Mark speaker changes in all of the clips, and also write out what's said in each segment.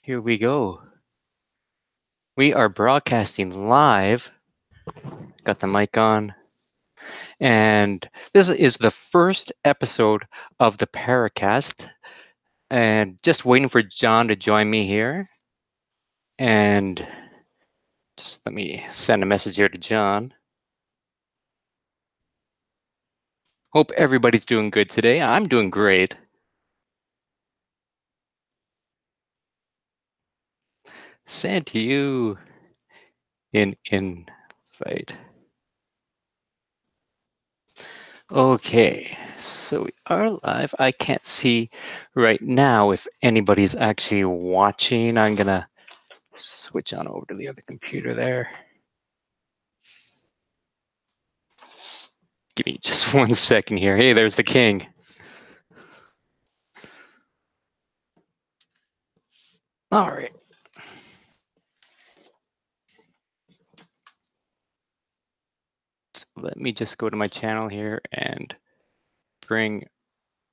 Speaker 1: Here we go. We are broadcasting live. Got the mic on. And this is the first episode of the ParaCast. And just waiting for John to join me here. And just let me send a message here to John. Hope everybody's doing good today. I'm doing great. Send to you in invite. Okay, so we are live. I can't see right now if anybody's actually watching. I'm gonna switch on over to the other computer there. Give me just 1 second here. Hey, there's the king. All right. So let me just go to my channel here and bring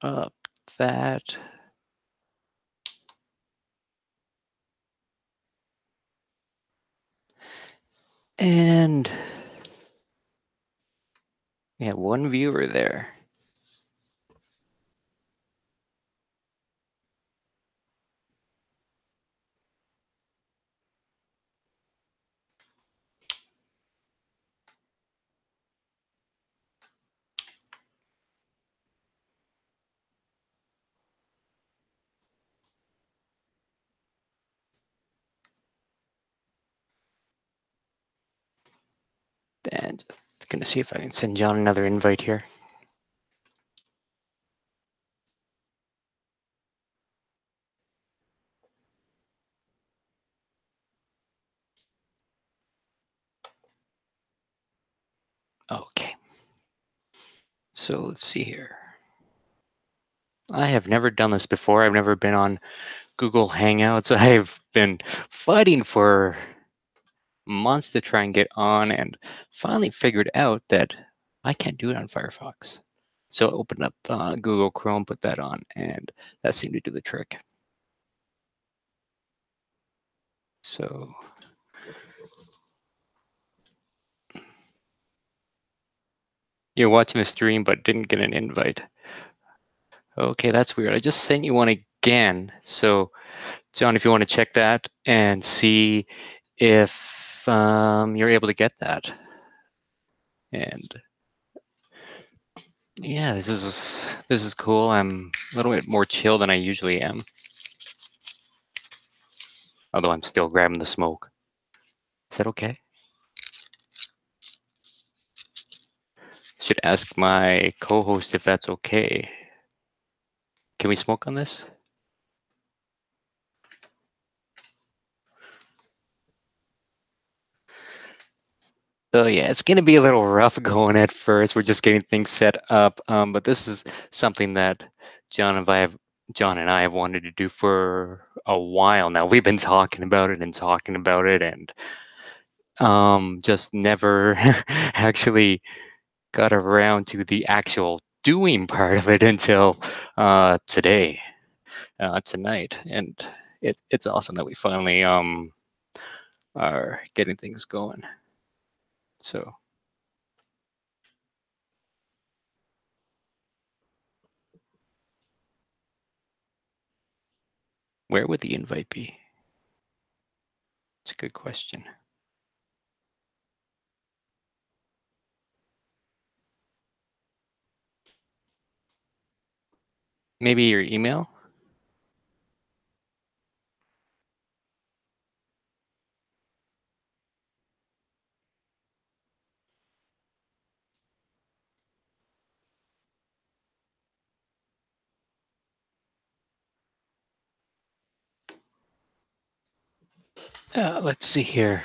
Speaker 1: up that. And we have one viewer there. And just gonna see if I can send John another invite here. Okay. So let's see here. I have never done this before. I've never been on Google Hangouts. I've been fighting for months to try and get on, and finally figured out that I can't do it on Firefox. So I opened up Google Chrome, put that on, and that seemed to do the trick. So you're watching the stream but didn't get an invite. Okay, that's weird. I just sent you one again. So John, if you want to check that and see if you're able to get that. And yeah, this is cool. I'm a little bit more chill than I usually am. Although I'm still grabbing the smoke. Is that okay? Should ask my co-host if that's okay. Can we smoke on this? So yeah, it's gonna be a little rough going at first. We're just getting things set up, but this is something that John and I have wanted to do for a while now. We've been talking about it, and just never actually got around to the actual doing part of it until tonight, and it's awesome that we finally are getting things going. So where would the invite be? It's a good question. Maybe your email? Let's see here.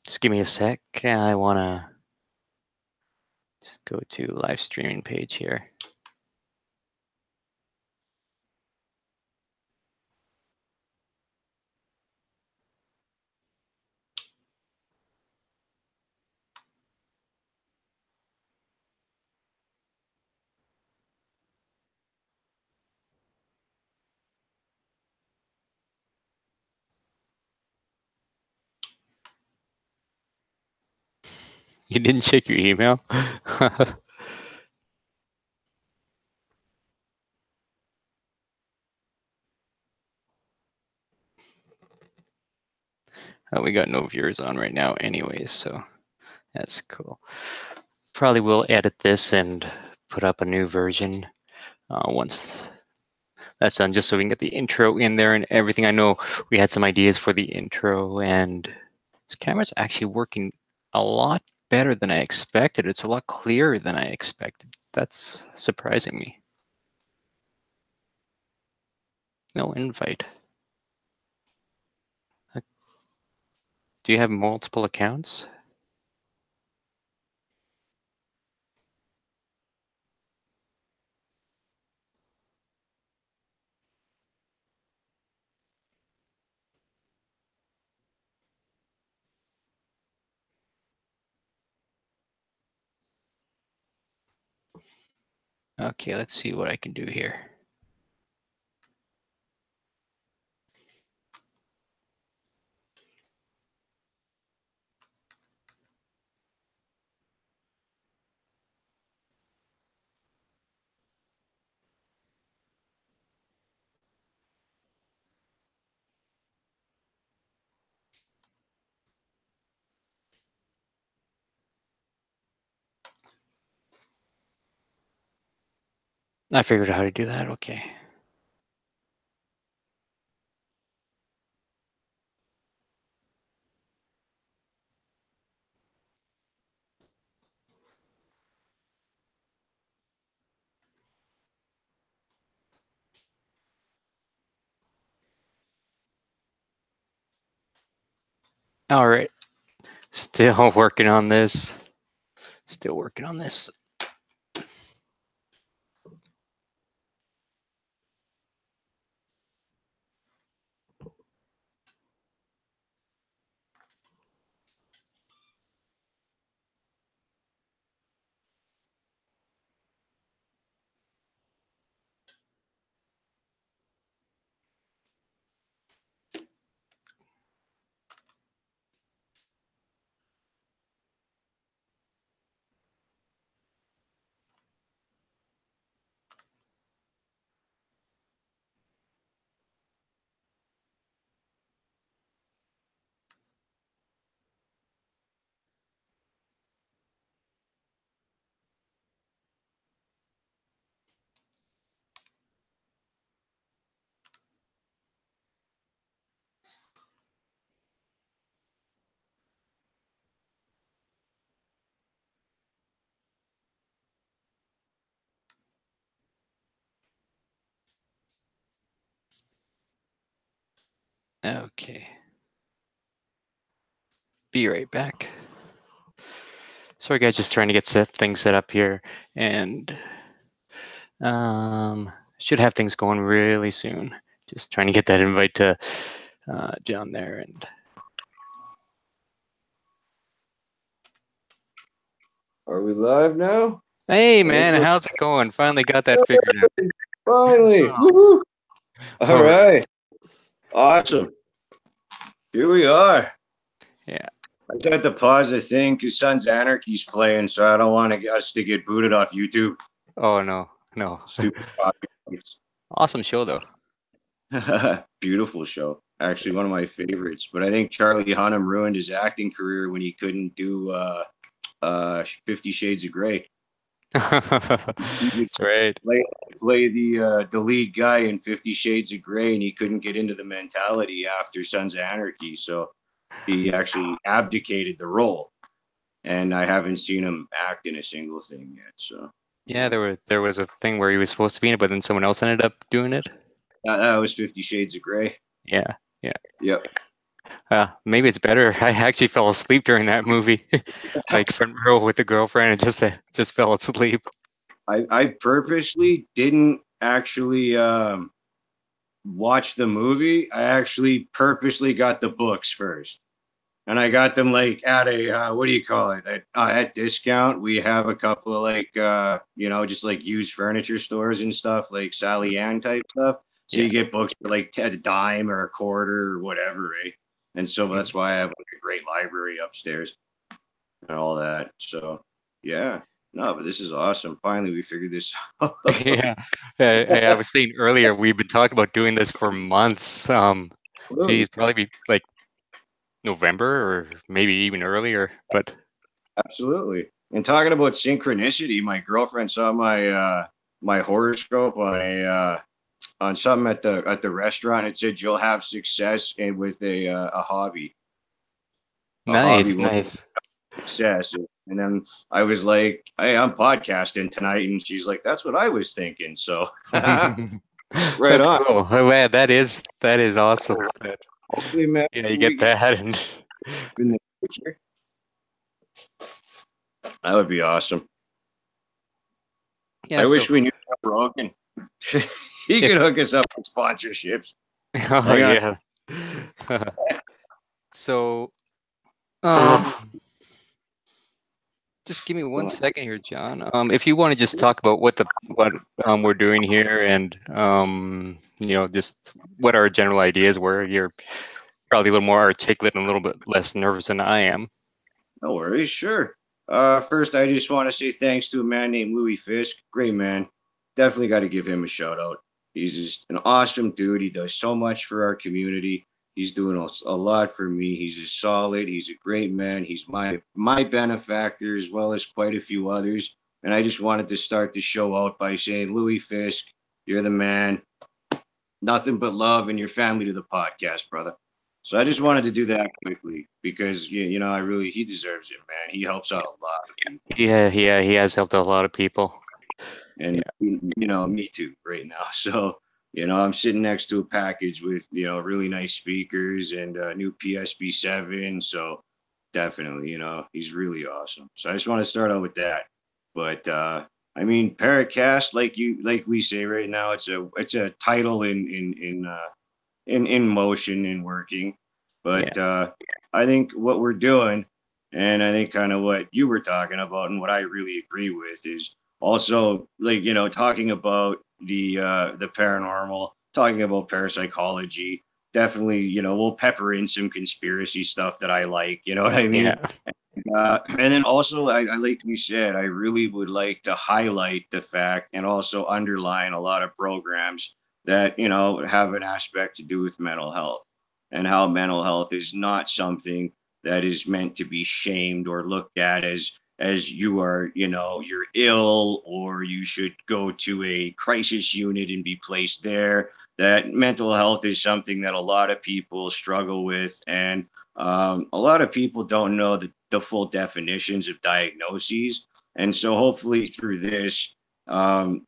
Speaker 1: Just give me a sec. I want to just go to live streaming page here. You didn't check your email? We got no viewers on right now anyways, so that's cool. Probably will edit this and put up a new version once that's done, just so we can get the intro in there and everything. I know we had some ideas for the intro, and this camera's actually working a lot better than I expected. It's a lot clearer than I expected. That's surprising me. No invite. Do you have multiple accounts? Okay, let's see what I can do here. I figured out how to do that. Okay. All right. Still working on this. Still working on this. Okay. Be right back. Sorry guys, just trying to get things set up here, and should have things going really soon. Just trying to get that invite to down there. And
Speaker 2: are we live now?
Speaker 1: hey man, how's it going? Finally got that figured out.
Speaker 2: Finally.
Speaker 1: Oh.
Speaker 2: All right. Awesome. Here we are.
Speaker 1: Yeah.
Speaker 2: I just had to pause the thing because Sons Anarchy's playing, so I don't want us to get booted off YouTube.
Speaker 1: Oh no.
Speaker 2: Stupid
Speaker 1: Awesome show though.
Speaker 2: Beautiful show. Actually, one of my favorites. But I think Charlie Hunnam ruined his acting career when he couldn't do 50 Shades of Grey.
Speaker 1: Right.
Speaker 2: Play the lead guy in 50 Shades of Grey, and he couldn't get into the mentality after Sons of Anarchy, so he actually abdicated the role. And I haven't seen him act in a single thing yet. So
Speaker 1: yeah, there was a thing where he was supposed to be in it, but then someone else ended up doing it.
Speaker 2: That was 50 Shades of Grey.
Speaker 1: Yeah.
Speaker 2: Yep.
Speaker 1: Maybe it's better. I actually fell asleep during that movie, like front row with the girlfriend, and just fell asleep.
Speaker 2: I purposely didn't actually watch the movie. I actually purposely got the books first. And I got them like at a what do you call it, at discount. We have a couple of like just like used furniture stores and stuff, like Sally Ann type stuff. So
Speaker 1: Yeah.
Speaker 2: you get books for like a dime or a quarter or whatever, right? And so that's why I have like a great library upstairs. and all that. So yeah, no, but this is awesome. Finally, we figured this out.
Speaker 1: Yeah. I was saying earlier, we've been talking about doing this for months.
Speaker 2: Absolutely.
Speaker 1: Geez, probably be like November or maybe even earlier. But
Speaker 2: Absolutely. And talking about synchronicity, my girlfriend saw my horoscope on something at the restaurant. It said you'll have success and with a hobby. A hobby
Speaker 1: nice,
Speaker 2: will
Speaker 1: nice.
Speaker 2: success. And then I was like, "Hey, I'm podcasting tonight," and she's like, "That's what I was thinking." So right
Speaker 1: That's
Speaker 2: on.
Speaker 1: cool. Oh, man, that is awesome.
Speaker 2: Hopefully, man,
Speaker 1: Yeah, you
Speaker 2: we
Speaker 1: get
Speaker 2: get
Speaker 1: that, and
Speaker 2: in the future. That would be awesome.
Speaker 1: yeah.
Speaker 2: I
Speaker 1: So
Speaker 2: wish we knew Joe Rogan. He
Speaker 1: if
Speaker 2: could hook us up with sponsorships.
Speaker 1: oh
Speaker 2: Hang on.
Speaker 1: yeah. So um, just give me one second here, John. If you want to just talk about what we're doing here, and just what our general ideas were. You're probably a little more articulate and a little bit less nervous than I am.
Speaker 2: No worries. Sure. First, I just want to say thanks to a man named Louis Fisk. Great man. Definitely got to give him a shout out. He's just an awesome dude. He does so much for our community. He's doing a lot for me. He's just solid. He's a great man. He's my benefactor as well as quite a few others. And I just wanted to start the show out by saying, Louis Fisk, you're the man. Nothing but love and your family to the podcast, brother. So I just wanted to do that quickly because I really he deserves it, man. He helps out a lot of people,
Speaker 1: Yeah, yeah, he has helped a lot of people.
Speaker 2: and me too right now. So I'm sitting next to a package with really nice speakers and a new PSP 7. So definitely, he's really awesome. So I just want to start out with that. But I mean, ParaCast, like we say right now, it's a title in motion and working.
Speaker 1: Yeah,
Speaker 2: But I think what we're doing, and I think kind of what you were talking about, and what I really agree with, is also like talking about the paranormal, talking about parapsychology. Definitely, we'll pepper in some conspiracy stuff that I like. You know what I mean?
Speaker 1: yeah,
Speaker 2: And then also, I like you said, I really would like to highlight the fact and also underline a lot of programs that have an aspect to do with mental health, and how mental health is not something that is meant to be shamed or looked at as you are you're ill, or you should go to a crisis unit and be placed there. That mental health is something that a lot of people struggle with, and a lot of people don't know the full definitions of diagnoses. And so hopefully through this,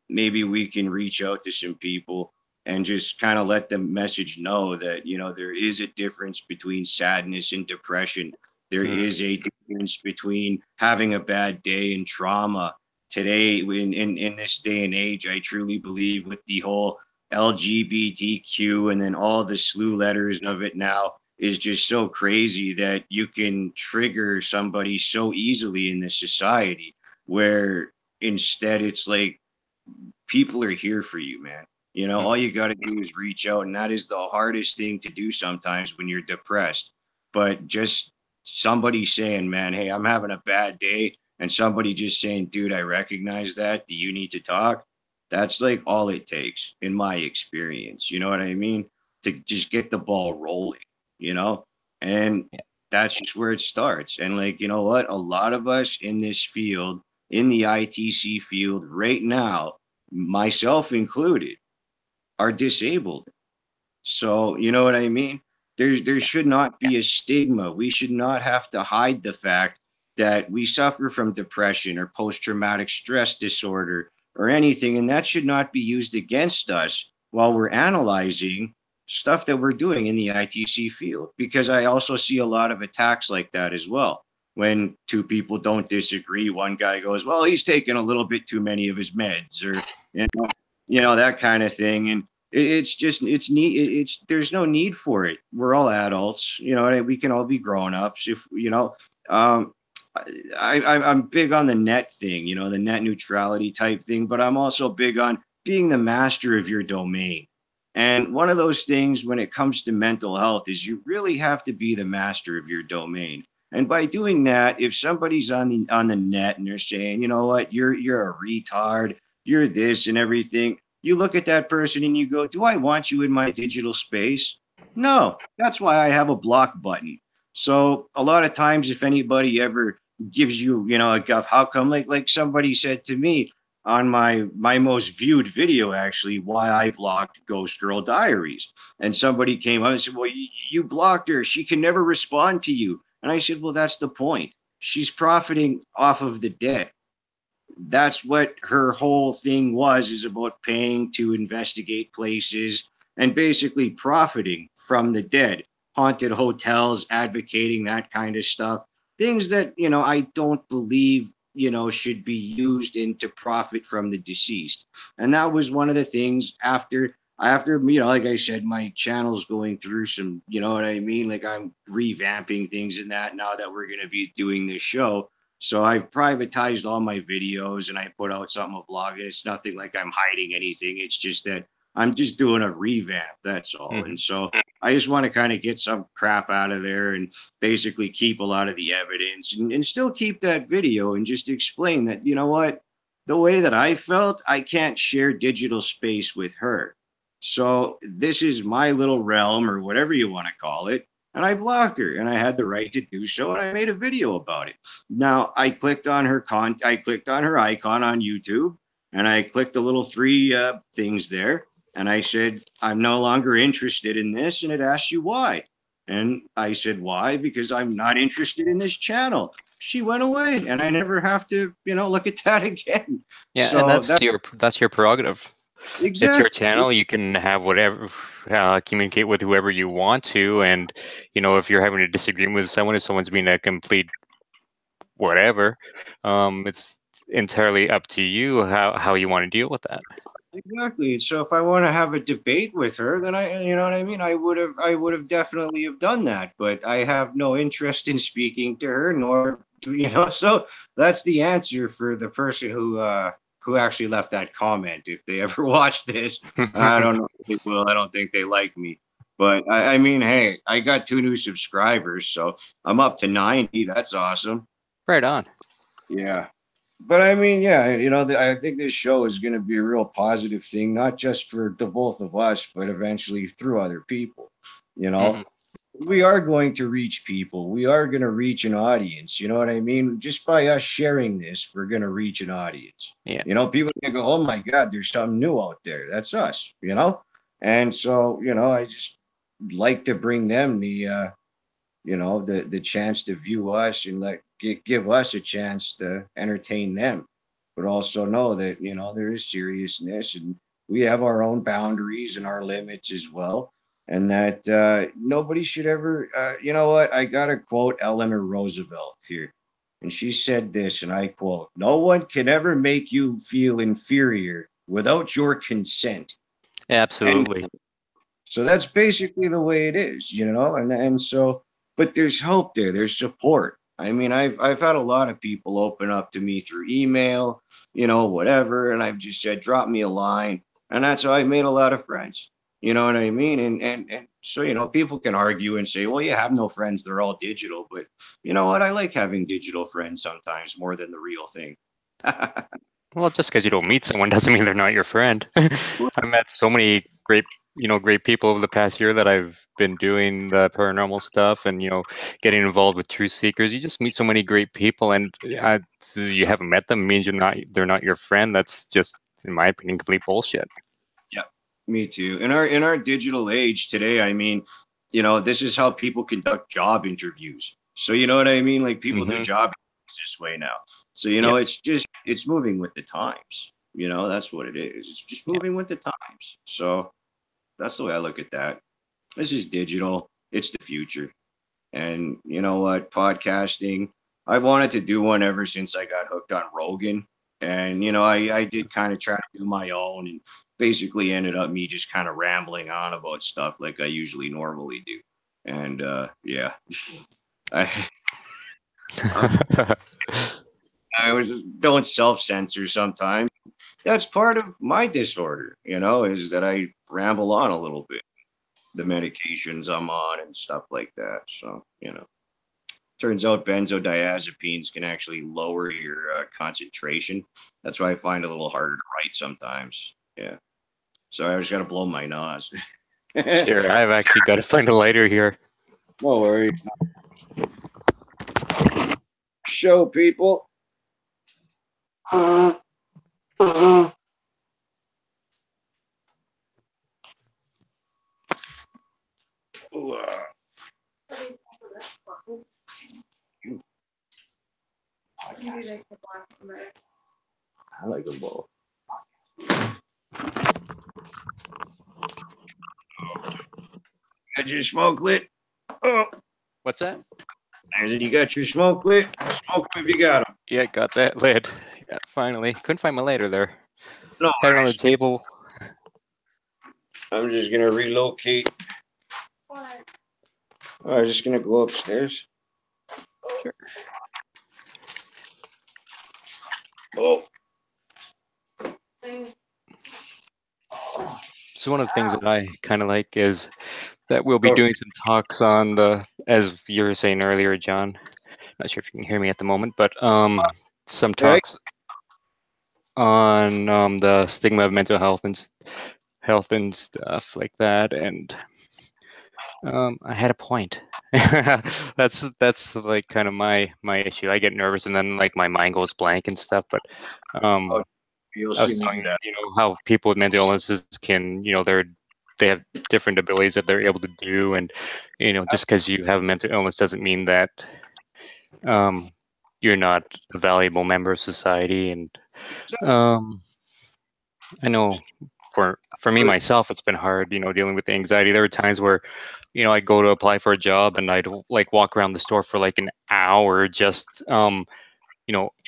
Speaker 2: maybe we can reach out to some people and just kind of let the message know that there is a difference between sadness and depression. There
Speaker 1: mm,
Speaker 2: is a difference between having a bad day and trauma. Today, in this day and age, I truly believe with the whole LGBTQ and then all the slew letters of it now is just so crazy that you can trigger somebody so easily in this society, where instead it's like people are here for you, man. All
Speaker 1: mm,
Speaker 2: you got to do is reach out. And that is the hardest thing to do sometimes when you're depressed. But just somebody saying, man, hey, I'm having a bad day. And somebody just saying, dude, I recognize that. Do you need to talk? That's like all it takes, in my experience. You know what I mean? To just get the ball rolling, you know? And
Speaker 1: yeah,
Speaker 2: that's just where it starts. And like, you know what? A lot of us in this field, in the ITC field right now, myself included, are disabled. So, you know what I mean? There should not be a stigma. We should not have to hide the fact that we suffer from depression or post traumatic stress disorder or anything. And that should not be used against us while we're analyzing stuff that we're doing in the ITC field. Because I also see a lot of attacks like that as well. When two people don't disagree, one guy goes, well, he's taking a little bit too many of his meds, or, that kind of thing. And it's just it's there's no need for it. We're all adults, we can all be grown-ups if I'm big on the net thing, the net neutrality type thing, but I'm also big on being the master of your domain. And one of those things when it comes to mental health is you really have to be the master of your domain. And by doing that, if somebody's on the net and they're saying, you know what, you're a retard, you're this and everything, you look at that person and you go, do I want you in my digital space? No. That's why I have a block button. So a lot of times, if anybody ever gives you, you know, a guff, how come, like somebody said to me on my most viewed video, actually, why I blocked Ghost Girl Diaries. And somebody came up and said, well, you blocked her. She can never respond to you. And I said, well, that's the point. She's profiting off of the dead. That's what her whole thing was, is about paying to investigate places and basically profiting from the dead, haunted hotels, advocating that kind of stuff, things that, you know, I don't believe, you know, should be used in to profit from the deceased. And that was one of the things after, you know, like I said, my channel's going through some, you know what I mean, like I'm revamping things in that now that we're going to be doing this show. So I've privatized all my videos and I put out something of vlog. It's nothing like I'm hiding anything. It's just that I'm just doing a revamp. That's all.
Speaker 1: Mm-hmm.
Speaker 2: And so I just want to kind of get some crap out of there and basically keep a lot of the evidence and still keep that video and just explain that, you know what, the way that I felt, I can't share digital space with her. So this is my little realm or whatever you want to call it. And I blocked her and I had the right to do so. And I made a video about it. Now I clicked on I clicked on her icon on YouTube and I clicked the little three things there. And I said, I'm no longer interested in this. And it asks you why. And I said, why? Because I'm not interested in this channel. She went away and I never have to, you know, look at that again.
Speaker 1: Yeah, and
Speaker 2: So
Speaker 1: that's your prerogative. It's your
Speaker 2: exactly.
Speaker 1: channel. You can have whatever, communicate with whoever you want to, and you know, if you're having a disagreement with someone, if someone's being a complete whatever, it's entirely up to you how you want to deal with that.
Speaker 2: Exactly. So if I want to have a debate with her, then you know what I mean? I would have definitely have done that, but I have no interest in speaking to her, nor, you know, so that's the answer for the person who actually left that comment. If they ever watch this, I don't know if they will. I don't think they like me. But I mean, hey, I got 2 new subscribers, so I'm up to 90. That's awesome.
Speaker 1: Right on.
Speaker 2: Yeah. But I mean, yeah, you know, I think this show is going to be a real positive thing, not just for the both of us, but eventually through other people. You
Speaker 1: Hmm.
Speaker 2: know, we are going to reach people. We are going to reach an audience. You know what I mean? Just by us sharing this, we're going to reach an audience.
Speaker 1: Yeah.
Speaker 2: You know, people can go, oh my God, there's something new out there. That's us, you know? And so, you know, I just like to bring them you know, the chance to view us and give us a chance to entertain them, but also know that, you know, there is seriousness and we have our own boundaries and our limits as well, and that nobody should ever you know what, I gotta quote Eleanor Roosevelt here, and she said this, and I quote, no one can ever make you feel inferior without your consent. And
Speaker 1: Absolutely.
Speaker 2: so that's basically the way it is, you know, and so, but there's hope there. There's support. I mean, I've had a lot of people open up to me through email, you know, whatever, and I've just said, drop me a line, and that's how I made a lot of friends. You know what I mean? And so, you know, people can argue and say, well, you have no friends; they're all digital. But you know what? I like having digital friends sometimes more than the real thing.
Speaker 1: Well, just because you don't meet someone doesn't mean they're not your friend. I've met so many great people over the past year that I've been doing the paranormal stuff and, getting involved with truth seekers. You just meet so many great people, and you haven't met them means they're not your friend. That's just, in my opinion, complete bullshit.
Speaker 2: Yeah, me too. In our digital age today, I mean, you know, this is how people conduct job interviews. So you know what I mean? Like people do
Speaker 1: Hmm.
Speaker 2: job interviews this way now. So you
Speaker 1: Yeah,
Speaker 2: know, it's moving with the times. You know, that's what it is. It's just
Speaker 1: yeah.
Speaker 2: moving with the times. So that's the way I look at that. This is digital. It's the future. And you know what? Podcasting, I've wanted to do one ever since I got hooked on Rogan. And, you know, I did kind of try to do my own and basically ended up me just kind of rambling on about stuff like I usually normally do. And yeah, I, I was just don't self censor sometimes. That's part of my disorder, you know, is that I ramble on a little bit, the medications I'm on and stuff like that. So, you know. Turns out benzodiazepines can actually lower your concentration. That's why I find it a little harder to write sometimes. Yeah. So I just got to blow my nose.
Speaker 1: Sure, I've actually got to find a lighter here.
Speaker 2: No worries. Show people. I like them both. Got your smoke lit? Oh,
Speaker 1: What's that?
Speaker 2: you got your smoke lit? Smoke if you got them.
Speaker 1: Yeah, got that lid. Yeah, finally. Couldn't find my lighter there.
Speaker 2: No
Speaker 1: Had it on the
Speaker 2: worries.
Speaker 1: table.
Speaker 2: I'm just gonna relocate. I was just gonna go upstairs.
Speaker 1: Sure.
Speaker 2: Oh.
Speaker 1: So one of the things that I kind of like is that we'll be doing some talks on the, as you were saying earlier, John. Not sure if you can hear me at the moment, but some talks on the stigma of mental health and stuff like that. And I had a point. that's like kind of my issue. I get nervous and then like my mind goes blank and stuff. But
Speaker 2: You'll
Speaker 1: I
Speaker 2: see
Speaker 1: was
Speaker 2: me
Speaker 1: telling
Speaker 2: do that.
Speaker 1: how people with mental illnesses can, they have different abilities that they're able to do, and just because you have a mental illness doesn't mean that you're not a valuable member of society. And I know for me myself, it's been hard, dealing with the anxiety. There were times where, I go to apply for a job and I'd like walk around the store for like an hour just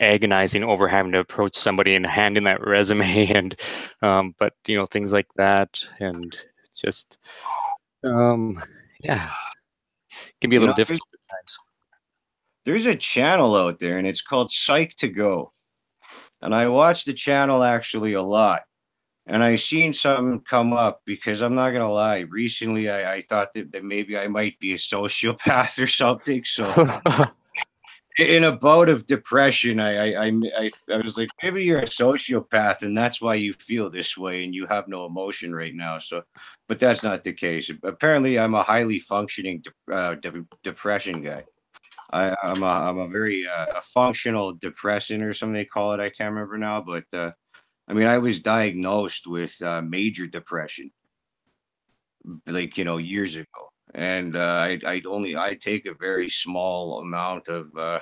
Speaker 1: agonizing over having to approach somebody and hand in that resume and but things like that. And it's just yeah, it can be a
Speaker 2: You
Speaker 1: little
Speaker 2: know,
Speaker 1: difficult at times.
Speaker 2: there's a channel out there and it's called Psych to Go. And I watch the channel actually a lot. And I seen something come up because I'm not gonna lie. Recently, I thought that maybe I might be a sociopath or something. So in a bout of depression, I was like, maybe you're a sociopath, and that's why you feel this way, and you have no emotion right now. So, but that's not the case. Apparently, I'm a highly functioning depression guy. I'm a very a functional depressant or something they call it. I can't remember now, but I mean, I was diagnosed with major depression, like years ago, and I take a very small amount of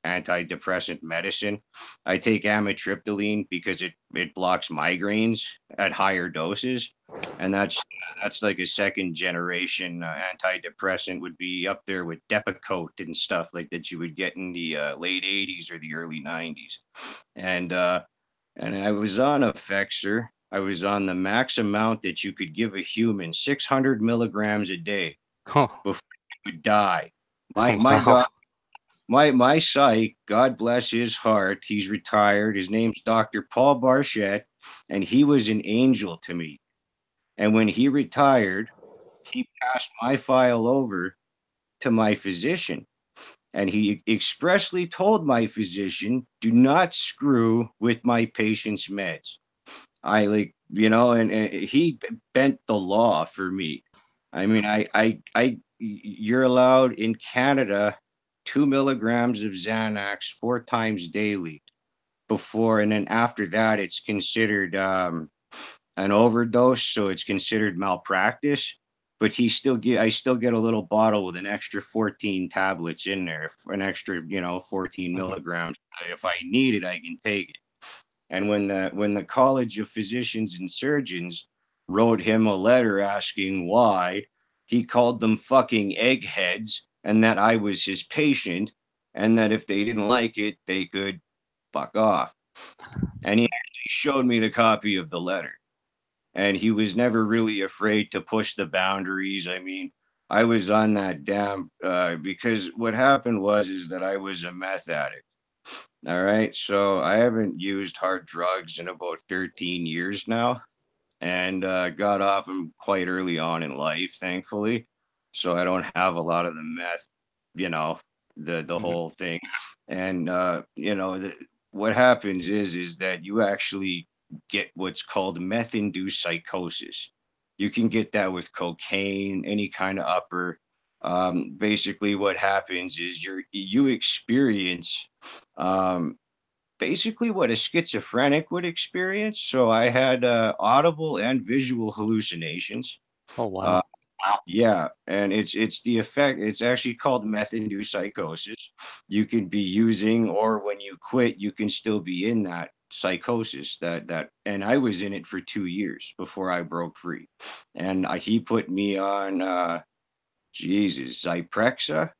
Speaker 2: antidepressant medicine. I take amitriptyline because it blocks migraines at higher doses, and that's like a second generation antidepressant. Would be up there with Depakote and stuff like that you would get in the late '80s or the early '90s, and I was on Effexor. I was on the max amount that you could give a human, 600 milligrams a day
Speaker 1: Huh.
Speaker 2: before you would die. My
Speaker 1: Oh,
Speaker 2: my
Speaker 1: wow.
Speaker 2: doc my psych, God bless his heart, he's retired. His name's Dr. Paul Barchette, and he was an angel to me. And when he retired, he passed my file over to my physician. And he expressly told my physician, do not screw with my patient's meds. I like, and he bent the law for me. I mean, you're allowed in Canada 2 milligrams of Xanax 4 times daily before, and then after that, it's considered an overdose, so it's considered malpractice. But I still get a little bottle with an extra 14 tablets in there, an extra 14 milligrams. If I need it, I can take it. And when the College of Physicians and Surgeons wrote him a letter asking why, he called them fucking eggheads and that I was his patient and that if they didn't like it, they could fuck off. And he actually showed me the copy of the letter. And he was never really afraid to push the boundaries. I mean, I was on that damn because what happened was is that I was a meth addict. All right. So I haven't used hard drugs in about 13 years now and got off them quite early on in life, thankfully. So I don't have a lot of the meth, you know. the
Speaker 1: Mhm.
Speaker 2: whole thing. And what happens is that you actually get what's called meth induced psychosis. You can get that with cocaine, any kind of upper. Basically what happens is you experience um, basically what a schizophrenic would experience. So I had audible and visual hallucinations.
Speaker 1: Oh
Speaker 2: uh,
Speaker 1: wow.
Speaker 2: yeah, and it's the effect. It's actually called meth-induced psychosis. You could be using, or when you quit, you can still be in that psychosis. And I was in it for 2 years before I broke free. And he put me on, Jesus, Zyprexa,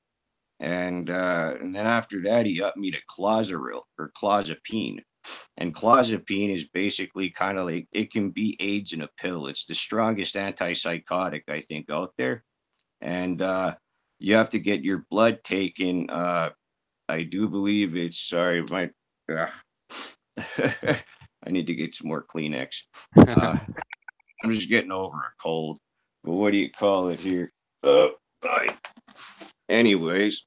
Speaker 2: and then after that, he upped me to Clozaril or clozapine. And clozapine is basically kind of like it can be AIDS in a pill. It's the strongest antipsychotic I think out there, and you have to get your blood taken. I do believe it's sorry, my I need to get some more Kleenex. Uh, I'm just getting over a cold. But what do you call it here? Right. Anyways,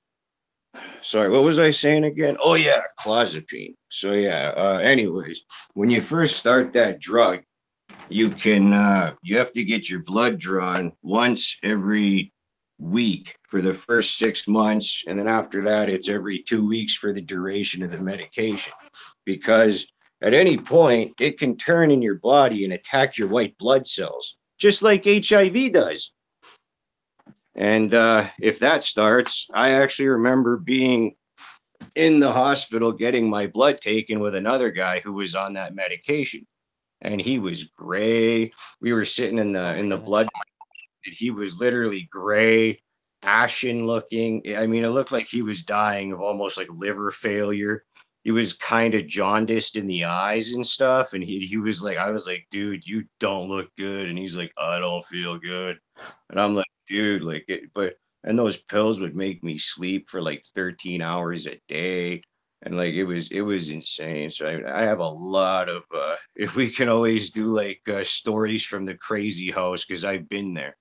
Speaker 2: sorry, what was I saying again? Oh yeah, clozapine. So yeah. Anyways, when you first start that drug, you have to get your blood drawn once every week for the first 6 months, and then after that it's every 2 weeks for the duration of the medication, because at any point it can turn in your body and attack your white blood cells just like HIV does. And if that starts, I actually remember being in the hospital getting my blood taken with another guy who was on that medication, and he was gray. We were sitting in the
Speaker 1: Oh my
Speaker 2: blood.
Speaker 1: gosh.
Speaker 2: He was literally gray, ashen looking. I mean, it looked like he was dying of almost like liver failure. He was kind of jaundiced in the eyes and stuff. And he was like, I was like, dude, you don't look good. And he's like, I don't feel good. And I'm like, dude, like and those pills would make me sleep for like 13 hours a day. And like it was insane. So I have a lot of if we can always do like stories from the crazy house, because I've been there.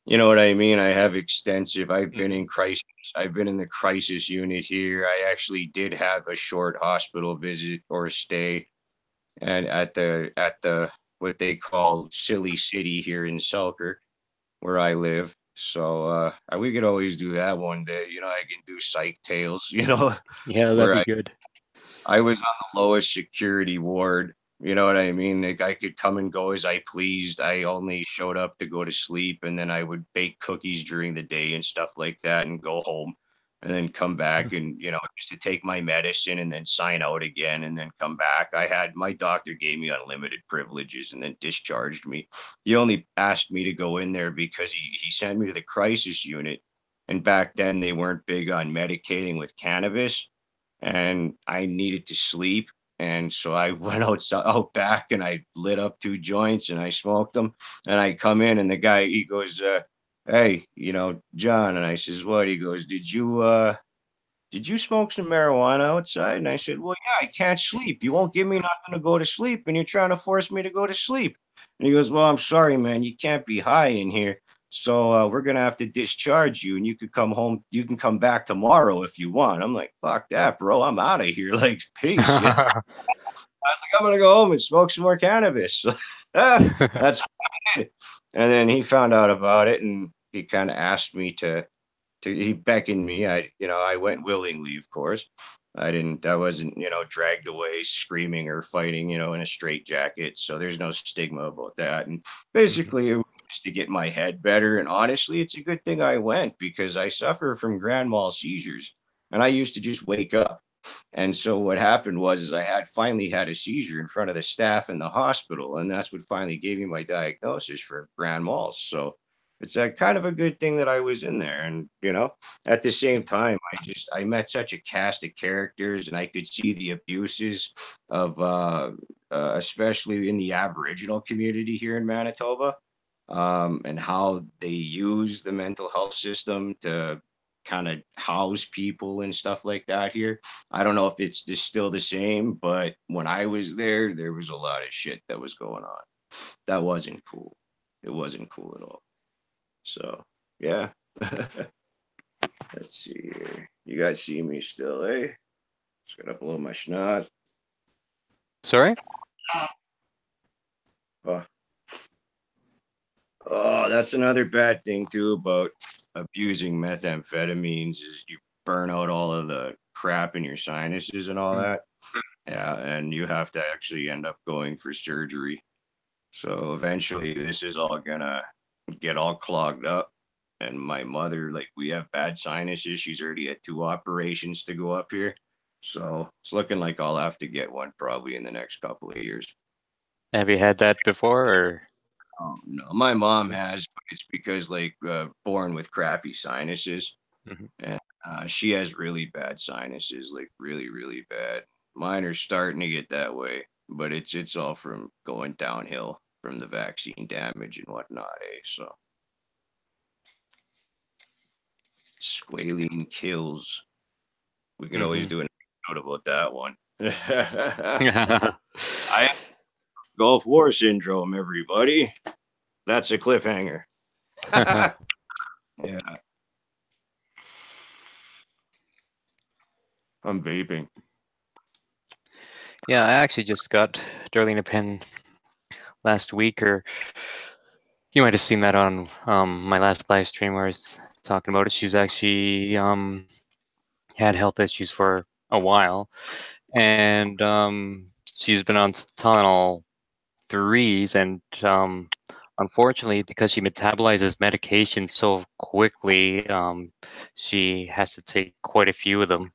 Speaker 2: You know what I mean? I have extensive. I've been
Speaker 1: Mhm.
Speaker 2: in crisis. I've been in the crisis unit here. I actually did have a short hospital visit or stay, and at the what they call Silly City here in Selkirk, where I live. So we could always do that one day. I can do psych tales.
Speaker 1: Yeah, that'd
Speaker 2: Where
Speaker 1: be good.
Speaker 2: I was on the lowest security ward. You know what I mean? Like I could come and go as I pleased. I only showed up to go to sleep, and then I would bake cookies during the day and stuff like that and go home and then come back and, just to take my medicine and then sign out again and then come back. My doctor gave me unlimited privileges and then discharged me. He only asked me to go in there because he sent me to the crisis unit. And back then they weren't big on medicating with cannabis, and I needed to sleep. And so I went out back and I lit up 2 joints and I smoked them. And I come in and the guy, he goes, hey, John. And I says, what? He goes, did you smoke some marijuana outside? And I said, well, yeah, I can't sleep. You won't give me nothing to go to sleep, and you're trying to force me to go to sleep. And he goes, well, I'm sorry, man. You can't be high in here. So we're going to have to discharge you, and you could come home. You can come back tomorrow if you want. I'm like, fuck that, bro. I'm out of here. Like, peace. I was like, I'm going to go home and smoke some more cannabis. That's good. And then he found out about it, and he kind of asked me he beckoned me. I went willingly, of course. I wasn't, dragged away screaming or fighting, in a straitjacket. So there's no stigma about that. And
Speaker 1: Mhm.
Speaker 2: basically, it was just to get my head better. And honestly, it's a good thing I went, because I suffer from grand mal seizures, and I used to just wake up. And so what happened is I had finally had a seizure in front of the staff in the hospital, and that's what finally gave me my diagnosis for grand mal. So it's a kind of a good thing that I was in there. And at the same time, I met such a cast of characters, and I could see the abuses of especially in the Aboriginal community here in Manitoba, and how they use the mental health system to kind of house people and stuff like that here. I don't know if it's just still the same, but when I was there was a lot of shit that was going on. That wasn't cool. It wasn't cool at all. So, yeah. Let's see here. You guys see me still, eh? Just gotta blow my snot.
Speaker 1: Sorry?
Speaker 2: Oh. Oh, that's another bad thing too about abusing methamphetamines is you burn out all of the crap in your sinuses and all
Speaker 1: Mm.
Speaker 2: that. Yeah, and you have to actually end up going for surgery. So eventually this is all gonna get all clogged up. And my mother, like we have bad sinuses. She's already had 2 operations to go up here. So it's looking like I'll have to get one probably in the next couple of years.
Speaker 1: Have you had that before, or?
Speaker 2: No, my mom has, but it's because like born with crappy sinuses,
Speaker 1: Mhm.
Speaker 2: and she has really bad sinuses, like really, really bad. Mine are starting to get that way, but it's all from going downhill from the vaccine damage and whatnot. So squalene kills. We could always
Speaker 1: Mhm.
Speaker 2: do an episode about that one. I have Gulf War syndrome, everybody. That's a cliffhanger. Yeah, I'm vaping.
Speaker 1: Yeah, I actually just got Darlene a pen last week, or you might have seen that on my last live stream where I was talking about it. She's actually had health issues for a while, and she's been on Tylenol threes, and unfortunately, because she metabolizes medication so quickly, she has to take quite a few of them,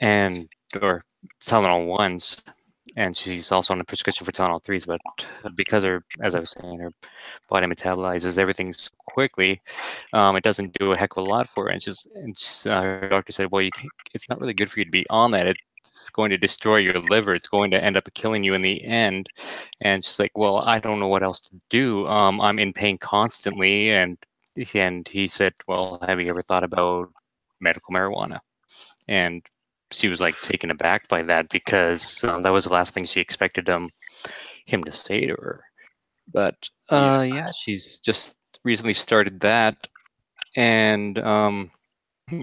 Speaker 1: and or Tylenol ones, and she's also on a prescription for Tylenol threes. But because her, as I was saying, her body metabolizes everything so quickly, it doesn't do a heck of a lot for her. Her doctor said, well, it's not really good for you to be on that. It's going to destroy your liver. It's going to end up killing you in the end. And she's like, well, I don't know what else to do. I'm in pain constantly. And he said, well, have you ever thought about medical marijuana? And she was like taken aback by that because that was the last thing she expected him to say to her. But
Speaker 2: Yeah.
Speaker 1: yeah, she's just recently started that, and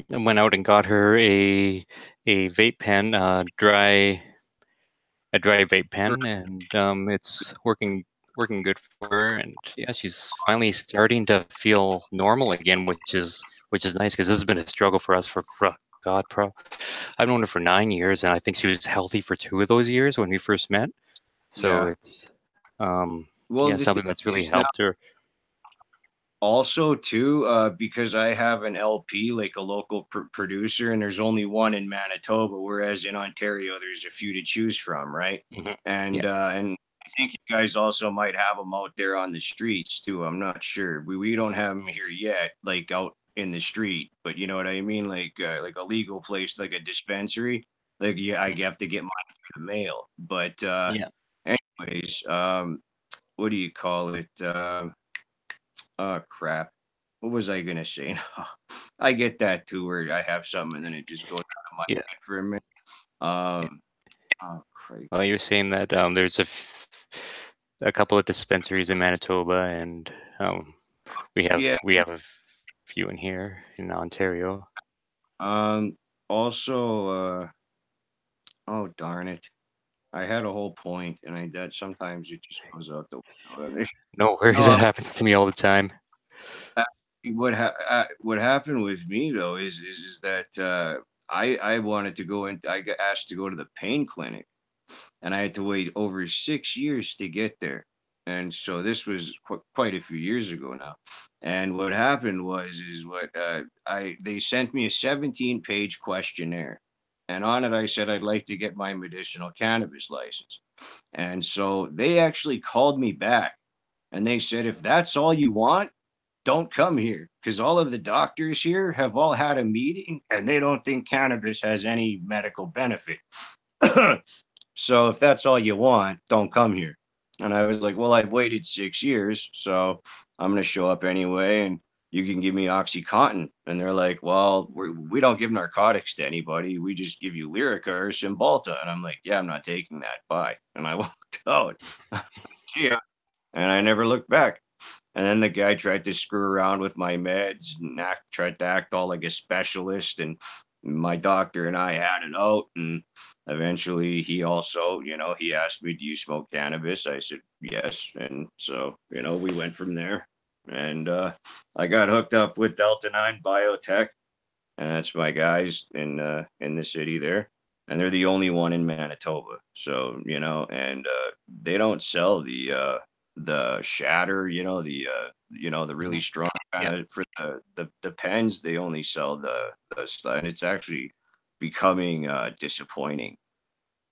Speaker 1: went out and got her a vape pen, a dry vape pen, and it's working good for her. And yeah, she's finally starting to feel normal again, which is nice because this has been a struggle for us for God, I've known her for 9 years, and I think she was healthy for 2 of those years when we first met. So
Speaker 2: Yeah.
Speaker 1: it's um,
Speaker 2: Well,
Speaker 1: yeah,
Speaker 2: the thing
Speaker 1: something that's really
Speaker 2: is now
Speaker 1: helped her.
Speaker 2: also too, because I have an LP, like a local producer, and there's only one in Manitoba, whereas in Ontario there's a few to choose from, right?
Speaker 1: Mhm. Yeah.
Speaker 2: And I think you guys also might have them out there on the streets too. I'm not sure. We don't have them here yet, like out in the street, but you know what I mean, like a legal place, like a dispensary. Like yeah, I
Speaker 1: Mhm.
Speaker 2: have to get mine through the mail, but
Speaker 1: Yeah.
Speaker 2: anyways, what do you call it? Oh crap. What was I gonna say? I get that too, where I have something and then it just goes out of my
Speaker 1: Yeah.
Speaker 2: head for a minute.
Speaker 1: Yeah.
Speaker 2: Um, oh crap.
Speaker 1: Well, you're saying that there's a couple of dispensaries in Manitoba, and um,
Speaker 2: Yeah.
Speaker 1: we have a few in here in Ontario.
Speaker 2: Um. Also, oh darn it, I had a whole point, and I that sometimes it just goes out the window.
Speaker 1: No worries,
Speaker 2: No,
Speaker 1: it happens to me all the time.
Speaker 2: what happened with me though is that I wanted to go in. I got asked to go to the pain clinic, and I had to wait over 6 years to get there. And so this was quite a few years ago now. And what happened was is what I they sent me a 17-page questionnaire, and on it I said I'd like to get my medicinal cannabis license. And so they actually called me back, and they said if that's all you want, don't come here because all of the doctors here have all had a meeting and they don't think cannabis has any medical benefit. So if that's all you want, don't come here. And I was like, well, I've waited 6 years, so I'm going to show up anyway, and you can give me OxyContin. And they're like, well, we don't give narcotics to anybody. We just give you Lyrica or Cymbalta. And I'm like, yeah, I'm not taking that. Bye. And I walked out. Yeah. And I never looked back. And then the guy tried to screw around with my meds and tried to act all like a specialist. And my doctor and I had it out. And eventually he also, he asked me, do you smoke cannabis? I said, yes. And so, we went from there. And I got hooked up with Delta 9 Biotech. And that's my guys in the city there. And they're the only one in Manitoba. So, and they don't sell the shatter, the really
Speaker 1: Mhm.
Speaker 2: strong
Speaker 1: Yeah.
Speaker 2: kind of for the pens. They only sell the stuff, and it's actually becoming disappointing.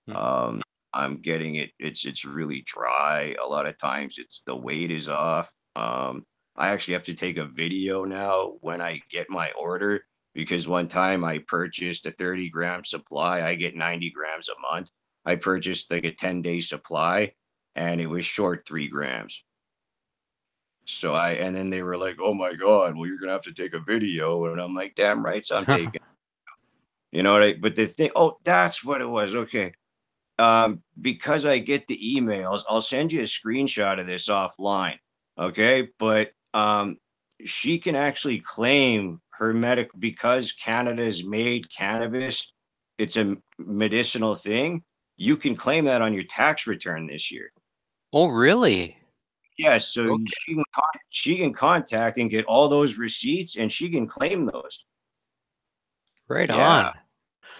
Speaker 1: Mhm.
Speaker 2: um I'm getting it, it's really dry. A lot of times it's the weight is off. I actually have to take a video now when I get my order, because one time I purchased a 30-gram supply. I get 90 grams a month. I purchased like a 10-day supply, and it was short 3 grams. So and then they were like, oh my God, well, you're gonna have to take a video. And I'm like, damn right, so I'm taking, but the thing, oh, that's what it was. Okay. Because I get the emails, I'll send you a screenshot of this offline. Okay. But she can actually claim her because Canada has made cannabis, it's a medicinal thing. You can claim that on your tax return this year.
Speaker 1: Oh, really?
Speaker 2: Yes. So
Speaker 1: Okay.
Speaker 2: she can contact and get all those receipts, and she can claim those.
Speaker 1: Right
Speaker 2: Yeah.
Speaker 1: on.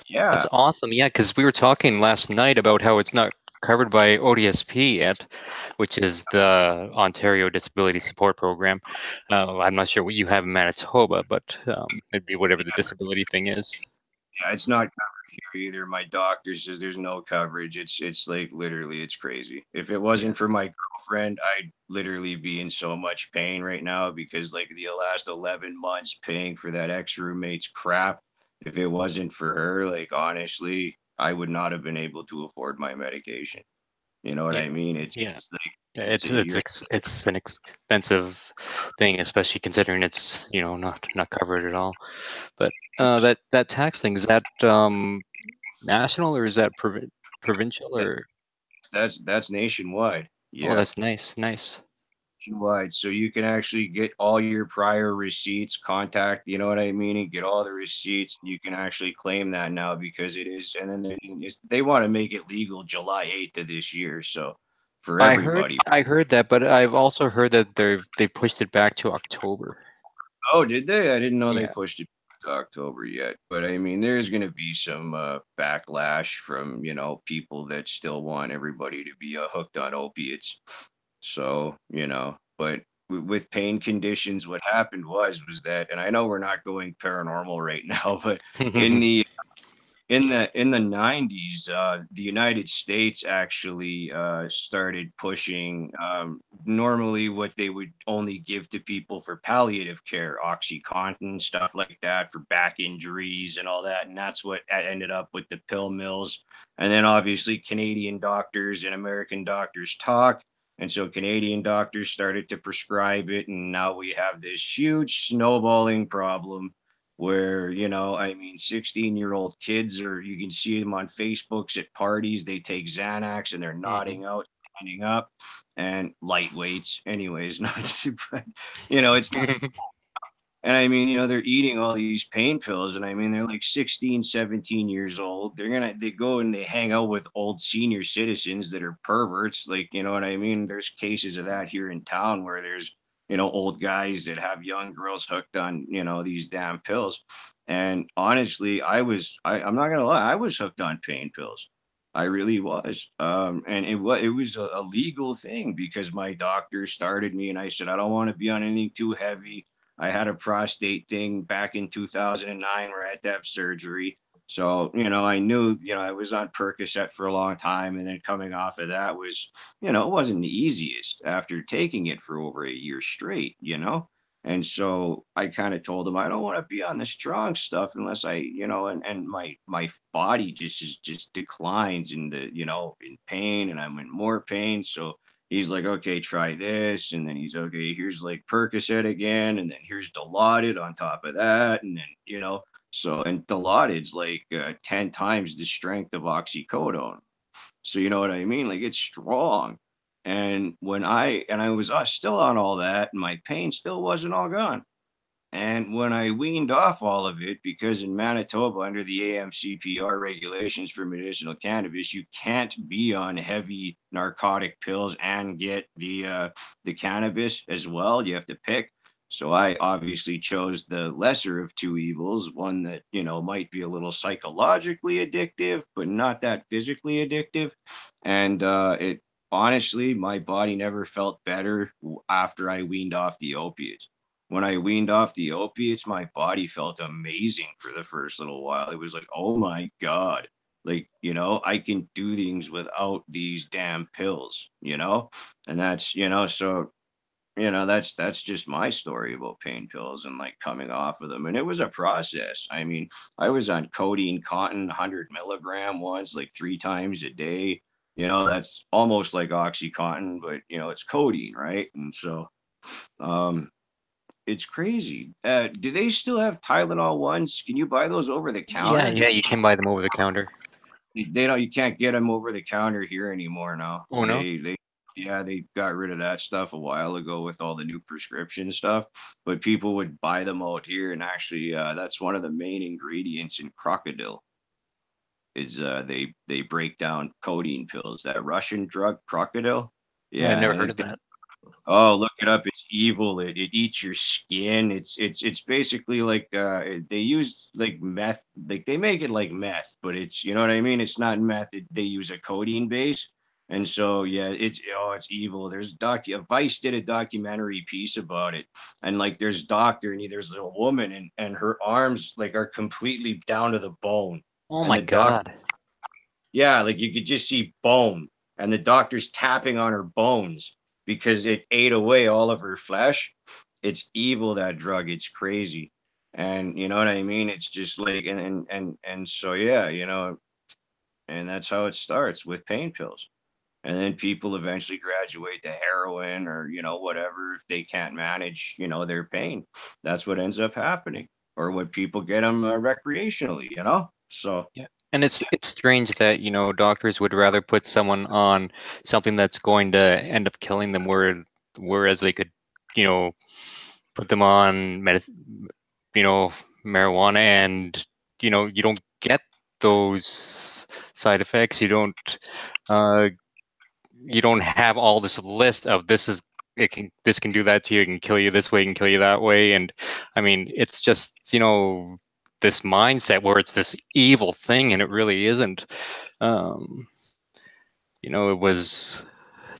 Speaker 1: That's
Speaker 2: Yeah.
Speaker 1: awesome. Yeah, because we were talking last night about how it's not covered by ODSP yet, which is the Ontario Disability Support Program. I'm not sure what you have in Manitoba, but it'd be whatever the disability thing is.
Speaker 2: Yeah, it's not covered here either. My doctor says there's no coverage. It's like literally it's crazy. If it
Speaker 1: Yeah.
Speaker 2: wasn't for my girlfriend, I'd literally be in so much pain right now, because like the last 11 months paying for that ex-roommate's crap. If it wasn't for her, like honestly, I would not have been able to afford my medication. You know what
Speaker 1: Yeah.
Speaker 2: I mean? It's
Speaker 1: Yeah.
Speaker 2: it's like
Speaker 1: Yeah,
Speaker 2: it's
Speaker 1: it's
Speaker 2: you're
Speaker 1: it's an expensive thing, especially considering it's not covered at all. But that tax thing, is that national or is that provincial or?
Speaker 2: that's nationwide.
Speaker 1: Oh,
Speaker 2: Yeah.
Speaker 1: that's nice, nice.
Speaker 2: Nationwide, so you can actually get all your prior receipts, contact, you know what I mean, and get all the receipts. You can actually claim that now, because it is, and then they want to make it legal July 8th of this year. So for
Speaker 1: I heard
Speaker 2: everybody.
Speaker 1: I heard that, but I've also heard that they pushed it back to October.
Speaker 2: Oh, did they? I didn't know they
Speaker 1: Yeah.
Speaker 2: pushed it to October yet. But I mean, there's going to be some backlash from, people that still want everybody to be hooked on opiates. So, but with pain conditions, what happened was that, and I know we're not going paranormal right now, but in the in the 90s, the United States actually started pushing, normally what they would only give to people for palliative care, OxyContin, stuff like that for back injuries and all that. And that's what ended up with the pill mills. And then obviously Canadian doctors and American doctors talk. And so Canadian doctors started to prescribe it. And now we have this huge snowballing problem where, I mean, 16-year-old kids, or you can see them on Facebooks at parties, they take Xanax and they're
Speaker 1: Hmm.
Speaker 2: nodding out, standing up, and lightweights anyways. Not but it's not. And I mean, they're eating all these pain pills, and I mean, they're like 16, 17 years old. They go and they hang out with old senior citizens that are perverts. Like, you know what I mean? There's cases of that here in town where there's, old guys that have young girls hooked on, these damn pills. And honestly, I'm not gonna lie, I was hooked on pain pills. I really was. And it was a legal thing, because my doctor started me, and I said, I don't want to be on anything too heavy. I had a prostate thing back in 2009 where I had to have surgery. So, I knew, I was on Percocet for a long time. And then coming off of that was, it wasn't the easiest after taking it for over a year straight. And so I kind of told him, I don't want to be on the strong stuff unless and my body just declines in pain, and I'm in more pain. So he's like, okay, try this. And then he's okay, here's like Percocet again. And then here's Dilaudid on top of that. And then, so, and Dilaudid's like 10 times the strength of oxycodone. So, you know what I mean? Like it's strong. And I was still on all that, and my pain still wasn't all gone. And when I weaned off all of it, because in Manitoba, under the AMCPR regulations for medicinal cannabis, you can't be on heavy narcotic pills and get the cannabis as well. You have to pick. So I obviously chose the lesser of two evils, one that, might be a little psychologically addictive, but not that physically addictive. And it honestly, my body never felt better after I weaned off the opiates. When I weaned off the opiates, my body felt amazing for the first little while. It was like, oh my God, like, I can do things without these damn pills, And that's, that's just my story about pain pills and like coming off of them. And it was a process. I mean, I was on codeine cotton 100 milligram once, like 3 times a day. That's almost like Oxycontin, but it's codeine, right? And so, um, it's crazy. Do they still have Tylenol ones? Can you buy those over the
Speaker 1: Yeah,
Speaker 2: counter?
Speaker 1: yeah, you can buy them over the counter.
Speaker 2: They don't. You can't get them over the counter here anymore now.
Speaker 1: Oh no?
Speaker 2: Yeah, they got rid of that stuff a while ago with all the new prescription stuff. But people would buy them out here, and actually, that's one of the main ingredients in crocodile. Is they break down codeine pills. That Russian drug crocodile.
Speaker 1: I
Speaker 2: Yeah,
Speaker 1: never
Speaker 2: I
Speaker 1: heard of
Speaker 2: think
Speaker 1: that.
Speaker 2: Oh, look it up. It's evil. It eats your skin. It's basically like they use like meth, like they make it like meth, but it's you know what I mean? It's not meth. They use a codeine base. And so yeah, it's evil. Vice did a documentary piece about it. And like there's a woman and her arms like are completely down to the bone.
Speaker 1: Oh
Speaker 2: And
Speaker 1: my
Speaker 2: the doc
Speaker 1: God.
Speaker 2: Yeah, like you could just see bone, and the doctor's tapping on her bones because it ate away all of her flesh. It's evil, that drug. It's crazy. And you know what I mean? It's just like and so yeah, and that's how it starts with pain pills. And then people eventually graduate to heroin or, whatever if they can't manage, their pain. That's what ends up happening. Or when people get them recreationally. So
Speaker 1: Yeah. And it's strange that, doctors would rather put someone on something that's going to end up killing them, whereas they could, you know, put them on marijuana, and you don't get those side effects. Uh, you don't have all this list of this can do that to you, it can kill you this way, it can kill you that way. And I mean, it's just, this mindset where it's this evil thing, and it really isn't. um it was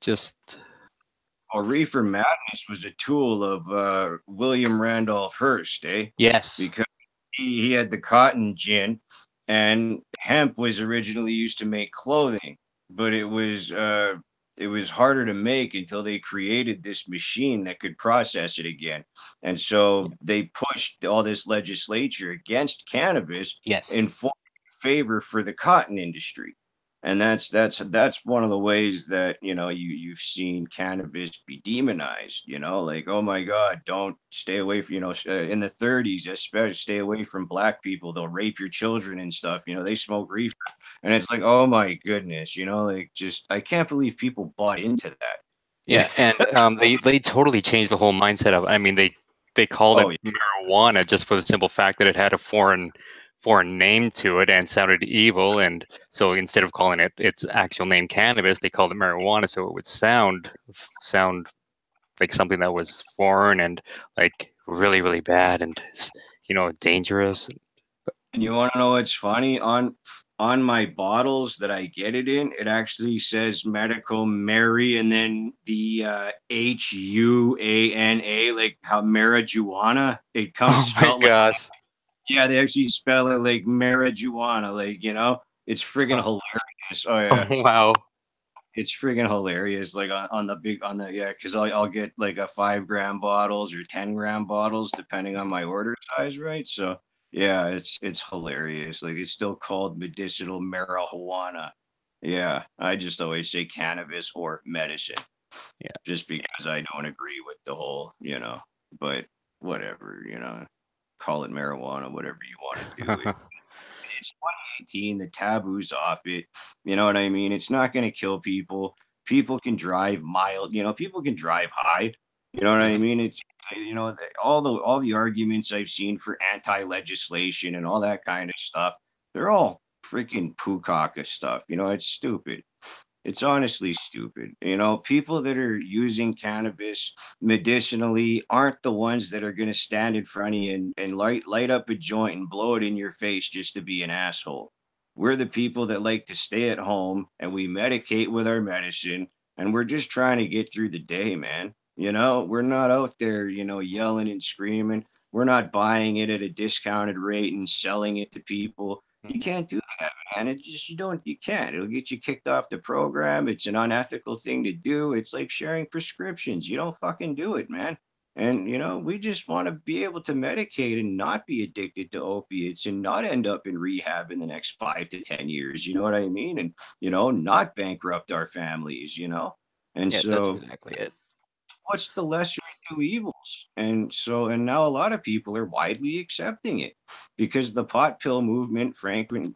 Speaker 1: just.
Speaker 2: Reefer Madness was a tool of William Randolph Hearst, eh?
Speaker 1: Yes.
Speaker 2: Because he had the cotton gin, and hemp was originally used to make clothing, but it was harder to make until they created this machine that could process it again. And
Speaker 1: Yeah.
Speaker 2: so they pushed all this legislature against cannabis
Speaker 1: Yes.
Speaker 2: in favor for the cotton industry. And that's one of the ways that you've seen cannabis be demonized. Like, oh my God, don't stay away from in the 30s, especially stay away from black people. They'll rape your children and stuff. They smoke reefer, and it's like, oh my goodness, like just I can't believe people bought into that. Yeah.
Speaker 1: Yeah, and they totally changed the whole mindset of. I mean, they called it
Speaker 2: Oh yeah.
Speaker 1: marijuana just for the simple fact that it had a foreign name to it and sounded evil. And so instead of calling it its actual name cannabis, they called it marijuana, so it would sound like something that was foreign and like really really bad and dangerous.
Speaker 2: And you want to know what's funny? On my bottles that I get it in, it actually says medical Mary and then the HUANA, like how marijuana. It comes
Speaker 1: Oh my
Speaker 2: spelled like,
Speaker 1: gosh.
Speaker 2: yeah, they actually spell it like marijuana, like it's friggin' hilarious. Oh
Speaker 1: Oh
Speaker 2: yeah,
Speaker 1: wow.
Speaker 2: it's friggin' hilarious. Like on the big on the yeah, because I'll get like a 5 gram bottles or 10 gram bottles depending on my order size, right? So yeah, it's hilarious. Like it's still called medicinal marijuana. Yeah, I just always say cannabis or medicine,
Speaker 1: Yeah.
Speaker 2: just because I don't agree with the whole, but whatever, call it marijuana, whatever you want to do. It's 2018, the taboo's off it. You know what I mean? It's not going to kill people. people can drive mild, people can drive high. You know what I
Speaker 1: Mhm.
Speaker 2: mean? It's all the arguments I've seen for anti-legislation and all that kind of stuff, they're all freaking pukaka stuff. It's stupid. It's honestly stupid. People that are using cannabis medicinally aren't the ones that are going to stand in front of you and light up a joint and blow it in your face just to be an asshole. We're the people that like to stay at home and we medicate with our medicine and we're just trying to get through the day, man. We're not out there, yelling and screaming. We're not buying it at a discounted rate and selling it to people. You
Speaker 1: Mhm.
Speaker 2: can't do that, man. You can't. It'll get you kicked off the program. It's an unethical thing to do. It's like sharing prescriptions. You don't fucking do it, man. And, we just want to be able to medicate and not be addicted to opiates and not end up in rehab in the next 5 to 10 years. You know what I mean? And, not bankrupt our families. And
Speaker 1: Yeah, that's
Speaker 2: so
Speaker 1: exactly it.
Speaker 2: what's the lesser of two evils? And now a lot of people are widely accepting it because the pot pill movement, the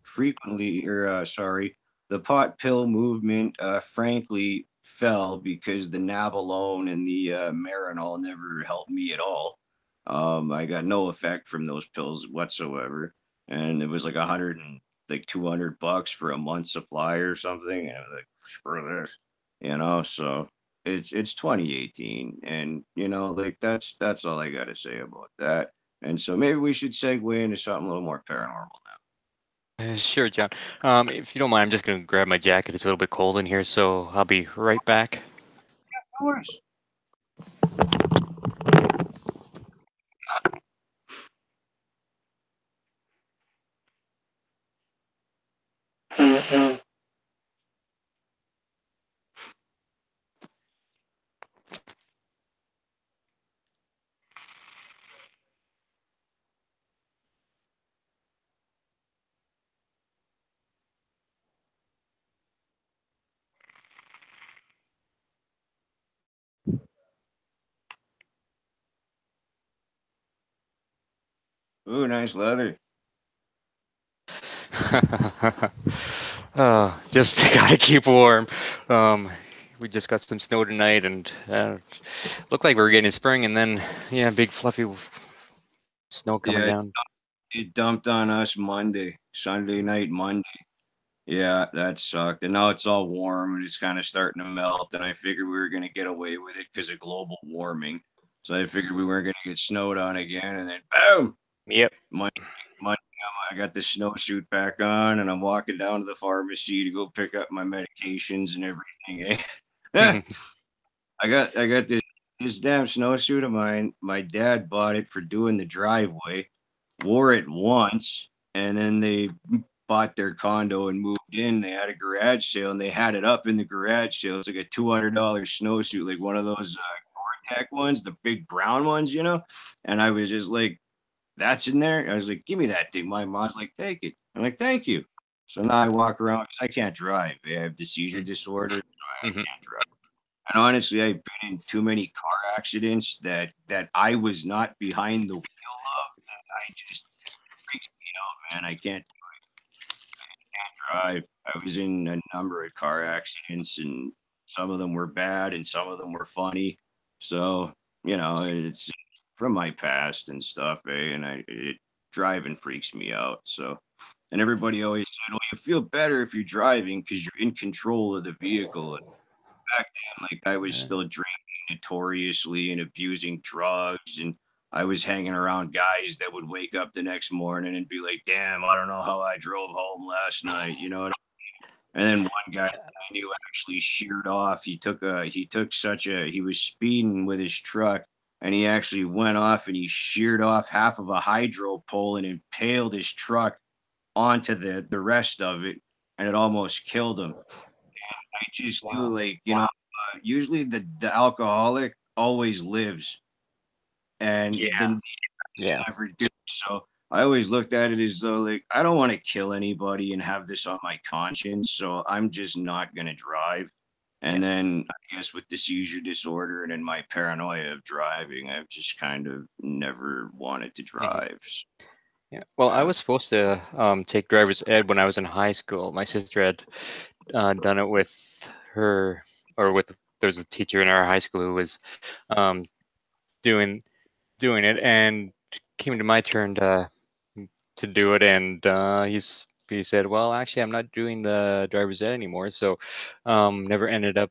Speaker 2: pot pill movement, frankly, fell because the Nabalone and the Marinol never helped me at all. I got no effect from those pills whatsoever, and it was like 200 bucks for a month supply or something. And I was like, screw this, So it's 2018, and like that's all I got to say about that. And so maybe we should segue into something a little more paranormal now.
Speaker 1: Sure, John. If you don't mind, I'm just going to grab my jacket. It's a little bit cold in here, so I'll be right back.
Speaker 2: Of course. Ooh, nice leather.
Speaker 1: Just gotta keep warm. Um, we just got some snow tonight, and looked like we were getting spring, and then yeah, big fluffy snow coming
Speaker 2: Yeah,
Speaker 1: down.
Speaker 2: it dumped on us Sunday night, Monday. Yeah, that sucked. And now it's all warm and it's kind of starting to melt. And I figured we were going to get away with it because of global warming. So I figured we weren't going to get snowed on again. And then boom,
Speaker 1: Yep.
Speaker 2: Monday, Monday, I got the snowsuit back on and I'm walking down to the pharmacy to go pick up my medications and everything. I got this damn snowsuit of mine. My dad bought it for doing the driveway, wore it once, and then they bought their condo and moved in. They had a garage sale and they had it up in the garage sale. It's like a $200 snowsuit, like one of those Gore-Tex ones, the big brown ones. And I was just like, that's in there. I was like, give me that thing. My mom's like, take it. I'm like, thank you. So now I walk around because I can't drive. I have the seizure disorder. So I
Speaker 1: Mhm.
Speaker 2: can't drive. And honestly, I've been in too many car accidents that I was not behind the wheel of. I just freaks me out, man. I can't drive. I was in a number of car accidents, and some of them were bad, and some of them were funny. So it's from my past and stuff, And driving freaks me out. So, and everybody always said, "Oh, you feel better if you're driving because you're in control of the vehicle." Back then, like I was still drinking notoriously and abusing drugs, and I was hanging around guys that would wake up the next morning and be like, "Damn, I don't know how I drove home last night," And then one guy I knew actually sheared off. He was speeding with his truck, and he actually went off and he sheared off half of a hydro pole and impaled his truck onto the rest of it, and it almost killed him. I just feel
Speaker 1: Wow.
Speaker 2: like, usually the alcoholic always lives and
Speaker 1: Yeah.
Speaker 2: the
Speaker 1: Yeah.
Speaker 2: never do. So I always looked at it as though like I don't want to kill anybody and have this on my conscience. So I'm just not gonna drive.
Speaker 1: Yeah.
Speaker 2: And then I guess with the seizure disorder and in my paranoia of driving, I've just kind of never wanted to
Speaker 1: Mhm.
Speaker 2: drive. So,
Speaker 1: Yeah. Well, I
Speaker 2: yeah.
Speaker 1: was supposed to take driver's ed when I was in high school. My sister had done it with her. or with there's a teacher in our high school who was um, doing doing it, and came to my turn to do it, and he said, well, actually, I'm not doing the driver's ed anymore, so never ended up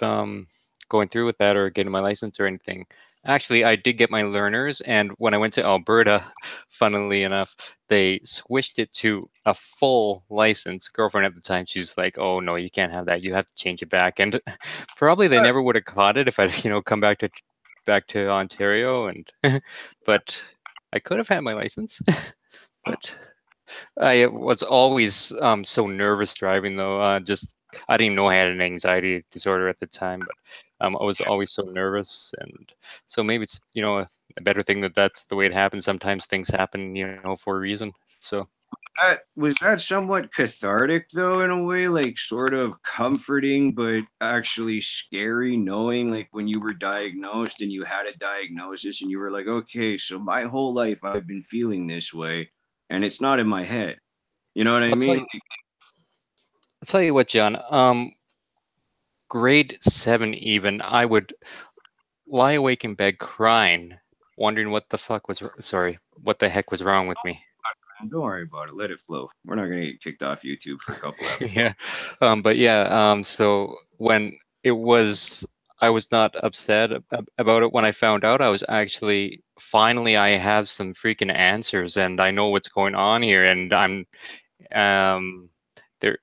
Speaker 1: um, going through with that or getting my license or anything. Actually, I did get my learners, and when I went to Alberta, funnily enough, they switched it to a full license. Girlfriend at the time, she's like, "Oh no, you can't have that. You have to change it back." And probably they never would have caught it if I, come back to Ontario, and but I could have had my license. But I was always so nervous driving, though. Just I didn't even know I had an anxiety disorder at the time, but I was always so nervous, and so maybe it's a better thing that that's the way it happens. Sometimes things happen, for a reason. So
Speaker 2: Was that somewhat cathartic though, in a way, like sort of comforting, but actually scary, knowing like when you were diagnosed and you had a diagnosis and you were like, okay, so my whole life I've been feeling this way, and it's not in my head. You know what I
Speaker 1: I'll tell
Speaker 2: mean?
Speaker 1: you, I'll tell you what, John. Grade 7, even I would lie awake in bed crying, wondering what the heck was wrong with me.
Speaker 2: Don't worry about it. Let it flow. We're not gonna get kicked off YouTube for a couple episodes.
Speaker 1: Yeah. But yeah, so when it was, I was not upset about it when I found out. I was actually, finally, I have some freaking answers and I know what's going on here, and um, there,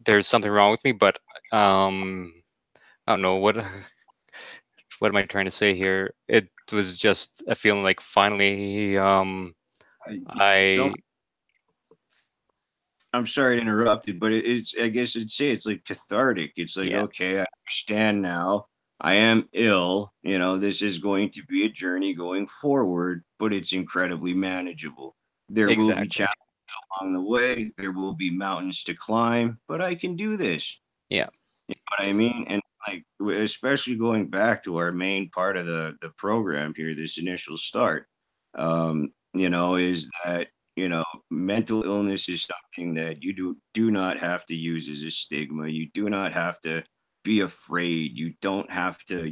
Speaker 1: there's something wrong with me, but I don't know what am I trying to say here? It was just a feeling like finally,
Speaker 2: So
Speaker 1: I,
Speaker 2: I'm sorry to interrupt it, but it's I guess I'd say it's like cathartic. It's like,
Speaker 1: yeah,
Speaker 2: okay, I understand now. I am ill. You know, this is going to be a journey going forward, but it's incredibly manageable. There will be
Speaker 1: exactly.
Speaker 2: challenges along the way. There will be mountains to climb, but I can do this.
Speaker 1: Yeah.
Speaker 2: You know what I mean? And like, especially going back to our main part of the program here, this initial start, is that mental illness is something that you do not have to use as a stigma. You do not have to be afraid. You don't have to,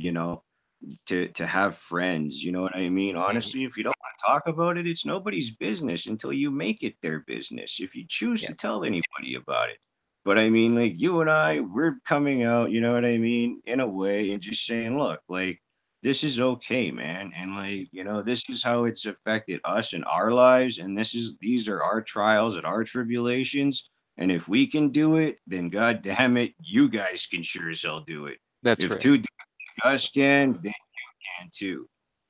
Speaker 2: to have friends. You know what I mean?
Speaker 1: Mhm.
Speaker 2: Honestly, if you don't want to talk about it, it's nobody's business until you make it their business. If you choose
Speaker 1: Yeah.
Speaker 2: to tell anybody about it. But I mean, like you and I, we're coming out, you know what I mean, in a way and just saying, look, like this is okay, man. And like, this is how it's affected us in our lives. And these are our trials and our tribulations. And if we can do it, then God damn it, you guys can sure as hell do it.
Speaker 1: That's
Speaker 2: If
Speaker 1: right.
Speaker 2: two us can, then can too.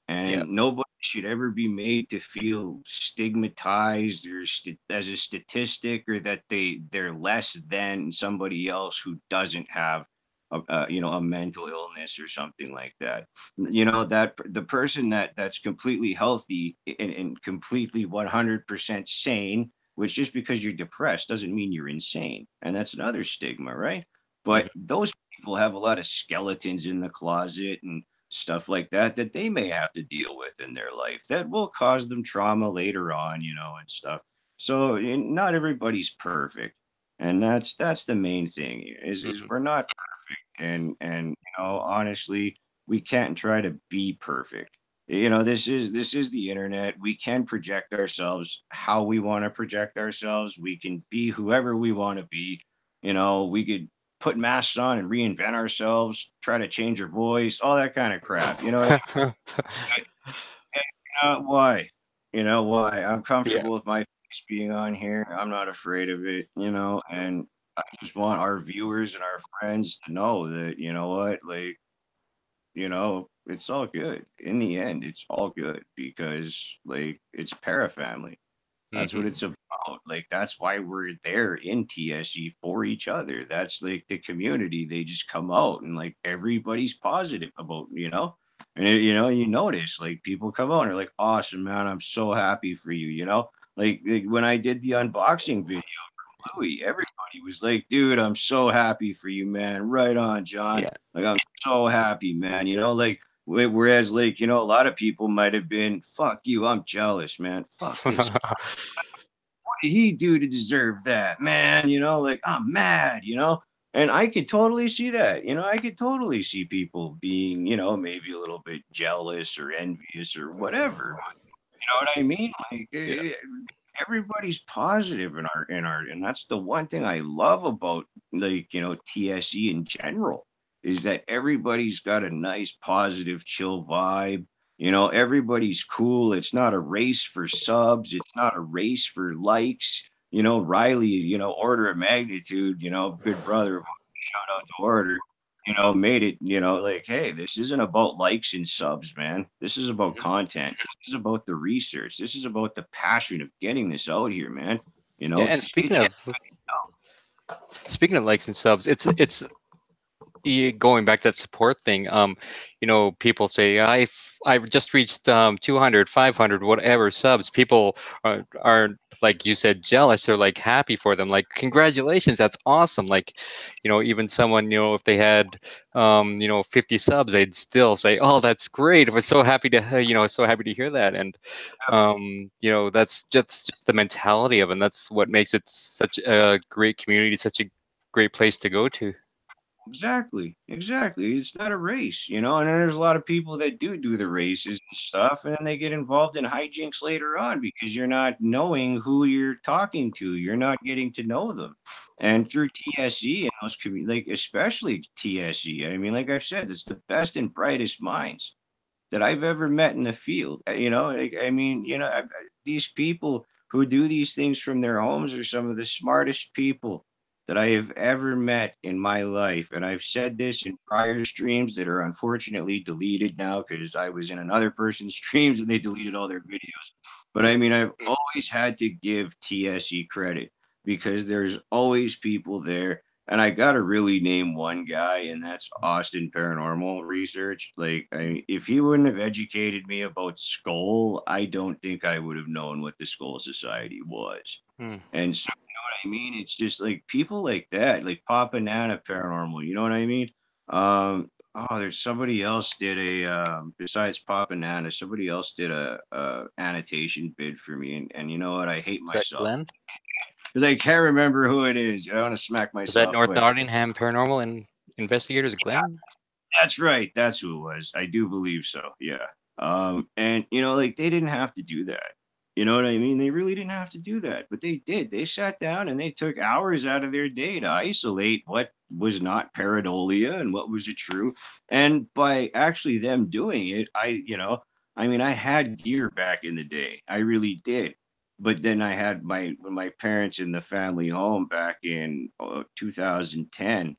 Speaker 1: Yeah.
Speaker 2: And nobody should ever be made to feel stigmatized or as a statistic, or that they're less than somebody else who doesn't have a mental illness or something like that. That the person that's completely healthy and completely 100% sane, which just because you're depressed doesn't mean you're insane, and that's another stigma, right? But
Speaker 1: Mhm.
Speaker 2: those people have a lot of skeletons in the closet and stuff like that that they may have to deal with in their life that will cause them trauma later on, and stuff. So not everybody's perfect, and that's the main thing is
Speaker 1: Mhm.
Speaker 2: we're not perfect, and honestly, we can't try to be perfect. This is the internet. We can project ourselves how we want to project ourselves. We can be whoever we want to be. We could put masks on and reinvent ourselves, try to change our voice, all that kind of crap. You know what I mean? Why? Why? I'm
Speaker 1: Yeah.
Speaker 2: comfortable with my face being on here. I'm not afraid of it, and I just want our viewers and our friends to know that, you know what, like, it's all good. In the end, it's all good because like it's parafamily. That's what
Speaker 1: Mhm.
Speaker 2: it's about. Like that's why we're there in TSE for each other. That's like the community. They just come out and like everybody's positive about, and you notice like people come out and are like, awesome, man. I'm so happy for you. Like when I did the unboxing video, Louis, everybody was like, dude, I'm so happy for you, man. Right on, John.
Speaker 1: Yeah.
Speaker 2: Like I'm so happy, man. Like whereas like, a lot of people might have been, fuck you, I'm jealous, man. Fuck this, what did he do to deserve that, man? Like I'm mad. And I could totally see that. I could totally see people being, maybe a little bit jealous or envious or whatever. You know what I mean? Like
Speaker 1: Yeah.
Speaker 2: everybody's positive and that's the one thing I love about, like, TSE in general, is that everybody's got a nice positive chill vibe. Everybody's cool. It's not a race for subs, it's not a race for likes. Riley, order of magnitude, good brother, shout out to order, made it, like, hey, this isn't about likes and subs, man. This is about
Speaker 1: Mhm.
Speaker 2: content. This is about the research. This is about the passion of getting this out here, man.
Speaker 1: Yeah, and
Speaker 2: Just get you.
Speaker 1: speaking of likes and subs, it's going back to that support thing. People say I've just reached 200, 500, whatever subs. People are, like you said, jealous or like happy for them, like congratulations, that's awesome. Like, even someone, if they had 50 subs, they'd still say, oh, that's great. I was so happy to so happy to hear that. And that's just the mentality of it, and that's what makes it such a great community, such a great place to go to.
Speaker 2: Exactly, exactly. It's not a race, and then there's a lot of people that do the races and stuff, and then they get involved in hijinks later on because you're not knowing who you're talking to. You're not getting to know them. And through TSE and those like especially TSE, I mean, like I've said, it's the best and brightest minds that I've ever met in the field. Like, I mean, these people who do these things from their homes are some of the smartest people that I have ever met in my life. And I've said this in prior streams that are unfortunately deleted now because I was in another person's streams and they deleted all their videos. But I mean, I've
Speaker 1: Mm.
Speaker 2: always had to give TSE credit because there's always people there, and I gotta really name one guy, and that's Austin Paranormal Research. Like, if he wouldn't have educated me about Skull, I don't think I would have known what the Skull Society was.
Speaker 1: Mm.
Speaker 2: And so, what I mean? It's just like people like that, like Papa Nana Paranormal. You know what I mean? There's somebody else did a besides Papa Nana, somebody else did a annotation bid for me, and you know what? I hate
Speaker 1: Is that
Speaker 2: myself
Speaker 1: Glenn?
Speaker 2: because I can't remember who it is. I want to smack
Speaker 1: Was that
Speaker 2: myself,
Speaker 1: North
Speaker 2: but
Speaker 1: Nottingham Paranormal and Investigators, Glenn?
Speaker 2: that's right. That's who it was. I do believe so. Yeah. And like they didn't have to do that. You know what I mean? They really didn't have to do that, but they did. They sat down and they took hours out of their day to isolate what was not pareidolia and what was a true. And by actually them doing it, I mean, I had gear back in the day. I really did. But then I had my parents in the family home back in 2010,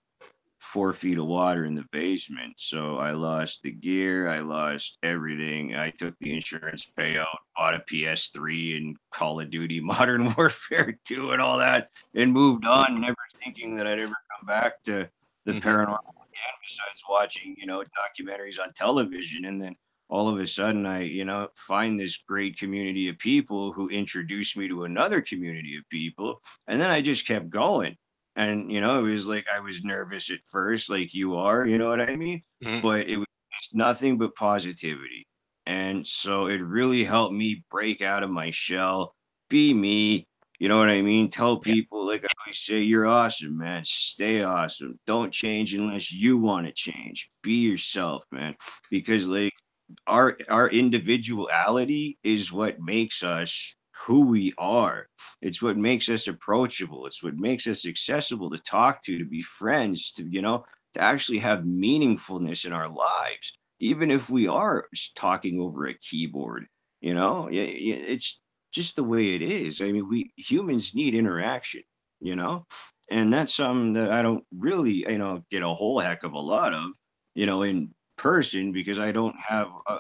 Speaker 2: 4 feet of water in the basement. So I lost the gear, I lost everything. I took the insurance payout, bought a PS3 and Call of Duty Modern Warfare 2 and all that, and moved on, never thinking that I'd ever come back to the
Speaker 1: Mm-hmm.
Speaker 2: paranormal again, besides watching, documentaries on television. And then all of a sudden I, find this great community of people who introduced me to another community of people. And then I just kept going. And, it was like I was nervous at first, like you are, you know what I mean?
Speaker 1: Mm-hmm.
Speaker 2: But it was just nothing but positivity. And so it really helped me break out of my shell, be me, you know what I mean? Tell
Speaker 1: Yeah.
Speaker 2: people, like I always say, you're awesome, man. Stay awesome. Don't change unless you want to change. Be yourself, man. Because like our individuality is what makes us who we are. It's what makes us approachable. It's what makes us accessible to talk to be friends, to actually have meaningfulness in our lives, even if we are talking over a keyboard. It's just the way it is. I mean, we humans need interaction, you know, and that's something that I don't really, get a whole heck of a lot of, in person because I don't have a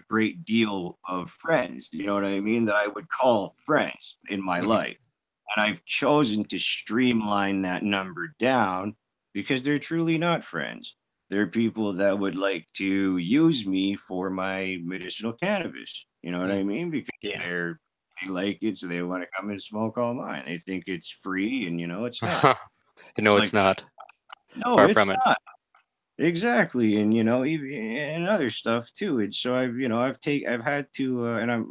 Speaker 2: great deal of friends, you know what I mean, that I would call friends in my
Speaker 1: Mm-hmm.
Speaker 2: life. And I've chosen to streamline that number down because they're truly not friends. They're people that would like to use me for my medicinal cannabis. You know what I
Speaker 1: Mm.
Speaker 2: mean? Because
Speaker 1: Yeah.
Speaker 2: they like it, so they want to come and smoke all mine. They think it's free, and it's not.
Speaker 1: No,
Speaker 2: It's
Speaker 1: it's
Speaker 2: like,
Speaker 1: not.
Speaker 2: no,
Speaker 1: Far
Speaker 2: it's
Speaker 1: from it.
Speaker 2: not. Exactly, and even and other stuff too. And so I've had to, and I'm,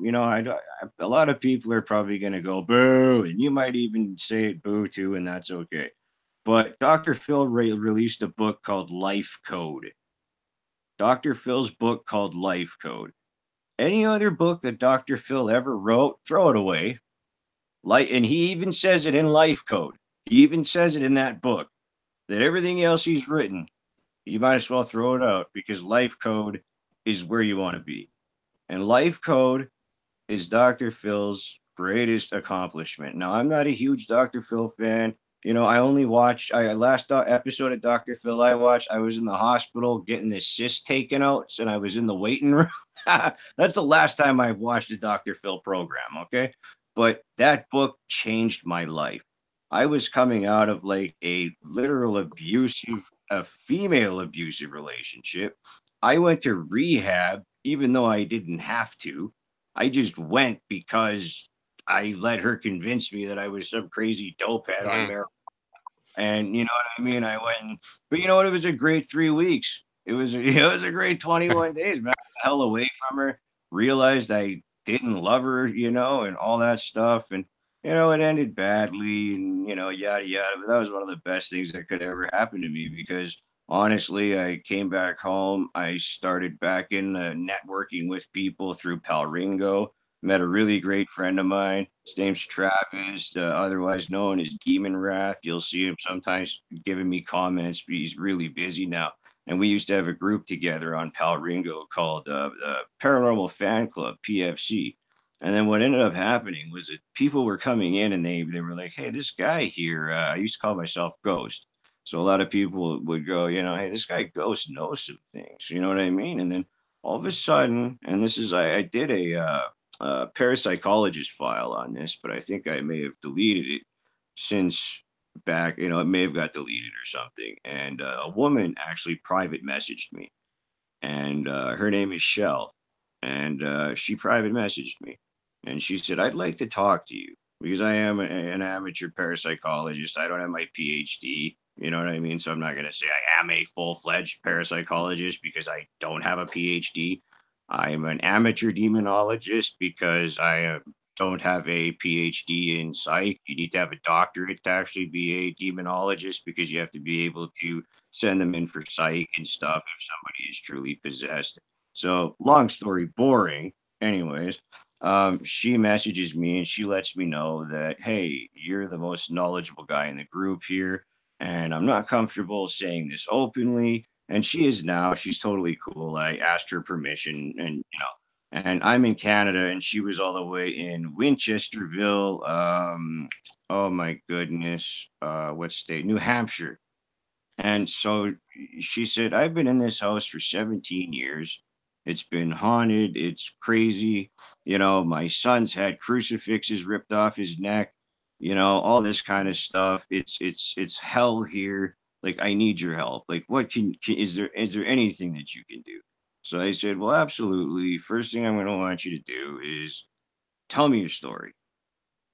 Speaker 2: a lot of people are probably gonna go boo, and you might even say it boo too, and that's okay. But Dr. Phil released a book called Life Code. Dr. Phil's book called Life Code. Any other book that Dr. Phil ever wrote, throw it away. And he even says it in Life Code. He even says it in that book that everything else he's written, you might as well throw it out because Life Code is where you want to be. And Life Code is Dr. Phil's greatest accomplishment. Now, I'm not a huge Dr. Phil fan. You know, I only watched I last episode of Dr. Phil I watched. I was in the hospital getting this cyst taken out, and I was in the waiting room. That's the last time I've watched a Dr. Phil program. Okay, but that book changed my life. I was coming out of like a literal abusive, a female abusive relationship. I went to rehab, even though I didn't have to. I just went because I let her convince me that I was some crazy dopehead on
Speaker 1: Mm.
Speaker 2: marijuana. And you know what I mean? I went, but you know what? It was a great 3 weeks. It was a great 21 days, man. The hell away from her. Realized I didn't love her, you know, and all that stuff. And you know, it ended badly, and you know, yada yada. But that was one of the best things that could ever happen to me because honestly, I came back home. I started back in networking with people through Palringo. Met a really great friend of mine. His name's Travis, otherwise known as Demon Wrath. You'll see him sometimes giving me comments, but he's really busy now. And we used to have a group together on Palringo called Paranormal Fan Club, PFC. And then what ended up happening was that people were coming in and they were like, hey, this guy here, I used to call myself Ghost. So a lot of people would go, you know, hey, this guy Ghost knows some things. You know what I mean? And then all of a sudden, and this is, I did a parapsychologist file on this, but I think I may have deleted it since back, you know, it may have got deleted or something. And a woman actually private messaged me, and her name is Shell, and she private messaged me, and she said, "I'd like to talk to you because I am an amateur parapsychologist. I don't have my PhD. You know what I mean? So I'm not going to say I am a full-fledged parapsychologist because I don't have a PhD. I am an amateur demonologist because don't have a PhD in psych. You need to have a doctorate to actually be a demonologist because you have to be able to send them in for psych and stuff if somebody is truly possessed. So, long story boring. Anyways, she messages me and she lets me know that, hey, you're the most knowledgeable guy in the group here. And I'm not comfortable saying this openly. And she is now. She's totally cool. I asked her permission and, you know, and I'm in Canada and she was all the way in Winchesterville. Oh my goodness. What state? New Hampshire. And so she said, I've been in this house for 17 years. It's been haunted. It's crazy. You know, my son's had crucifixes ripped off his neck, you know, all this kind of stuff. It's hell here. Like, I need your help. Like, is there anything that you can do? So I said, well, absolutely. First thing I'm going to want you to do is tell me your story.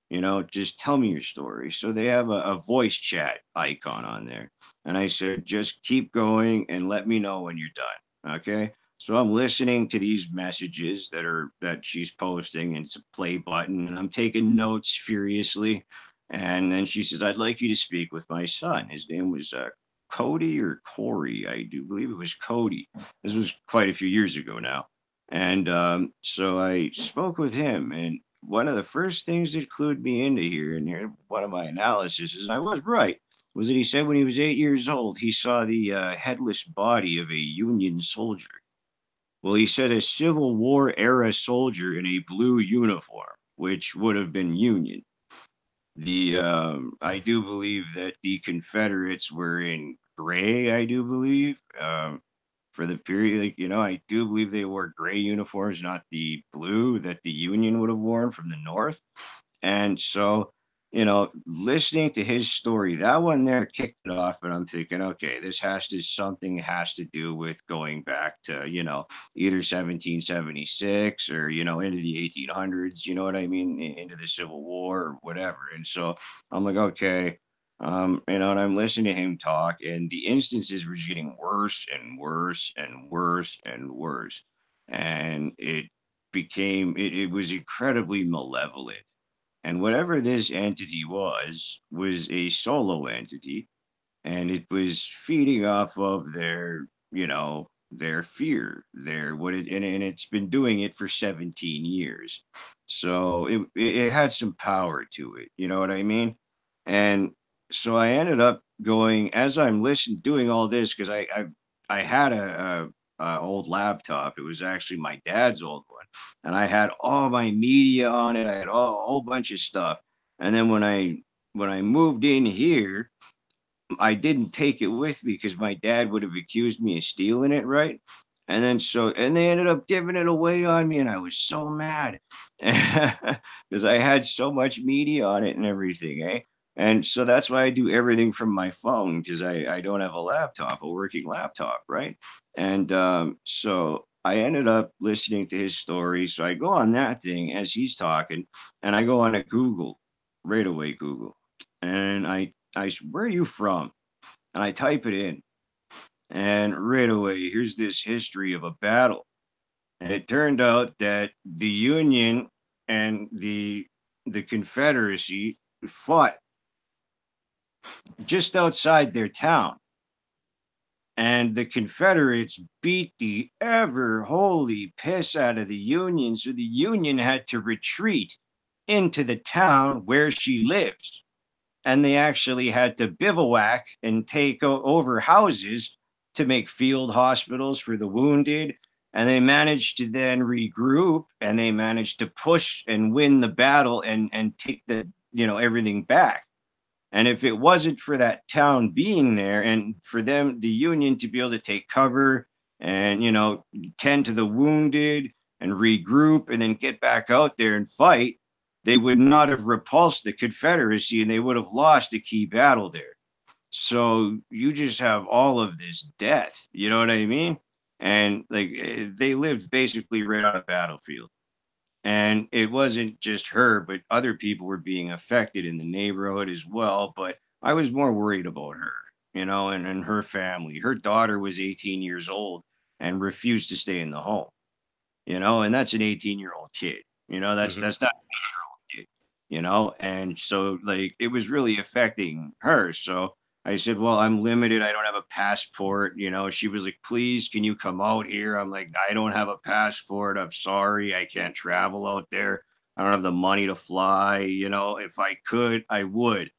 Speaker 2: You know, just tell me your story. So they have a voice chat icon on there. And I said, just keep going and let me know when you're done. Okay. So I'm listening to these messages that she's posting, and it's a play button, and I'm taking notes furiously. And then she says, I'd like you to speak with my son. His name was Cody or Corey. I do believe it was Cody. This was quite a few years ago now. And so I spoke with him, and one of the first things that clued me into here, and here one of my analyses is, and I was right, was that he said when he was 8 years old, he saw the headless body of a Union soldier. Well, he said a Civil War era soldier in a blue uniform, which would have been Union. The I do believe that the Confederates were in gray. I do believe for the period, like, you know, I do believe they wore gray uniforms, not the blue that the Union would have worn from the North. And so, you know, listening to his story, that one there kicked it off, and I'm thinking, okay, this has to something has to do with going back to, you know, either 1776 or, you know, into the 1800s, you know what I mean, into the Civil War or whatever. And so I'm like, okay, you know, and I'm listening to him talk, and the instances were just getting worse and worse and worse and worse. And it was incredibly malevolent. And whatever this entity was a solo entity. and it was feeding off of their, their fear, their what it and it's been doing it for 17 years. So it had some power to it, you know what I mean? And so I ended up going as I'm listening, doing all this because I had a old laptop. It was actually my dad's old one, and I had all my media on it. I had a whole bunch of stuff. And then when I moved in here, I didn't take it with me because my dad would have accused me of stealing it, right? And they ended up giving it away on me, and I was so mad because I had so much media on it and everything, eh? And so that's why I do everything from my phone because I don't have a laptop, a working laptop, right? And so I ended up listening to his story. So I go on that thing as he's talking, and I go on to Google, right away, Google, and where are you from? And I type it in, and right away, here's this history of a battle. And it turned out that the Union and the Confederacy fought just outside their town. And the Confederates beat the ever holy piss out of the Union. So the Union had to retreat into the town where she lives. And they actually had to bivouac and take over houses to make field hospitals for the wounded. And they managed to then regroup, and they managed to push and win the battle and take the, everything back. And if it wasn't for that town being there and for them, the Union, to be able to take cover and, tend to the wounded and regroup and then get back out there and fight, they would not have repulsed the Confederacy, and they would have lost a key battle there. So you just have all of this death, you know what I mean? And like they lived basically right on a battlefield. And it wasn't just her, but other people were being affected in the neighborhood as well. But I was more worried about her, and her family. Her daughter was 18 years old and refused to stay in the home, and that's an 18-year-old kid. That's
Speaker 1: Hmm.
Speaker 2: that's not it, and so like it was really affecting her. So I said, well, I'm limited. I don't have a passport. She was like, please, can you come out here? I'm like, I don't have a passport. I'm sorry. I can't travel out there. I don't have the money to fly. If I could, I would,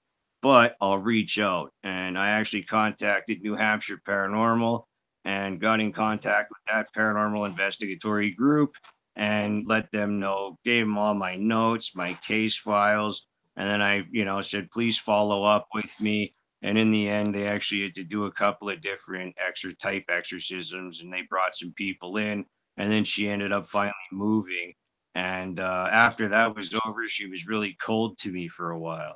Speaker 2: but I'll reach out. And I actually contacted New Hampshire Paranormal and got in contact with that paranormal investigatory group and let them know, gave them all my notes, my case files. And then I, said, please follow up with me. And in the end, they actually had to do a couple of different type exorcisms, and they brought some people in. And then she ended up finally moving. And after that was over, she was really cold to me for a while.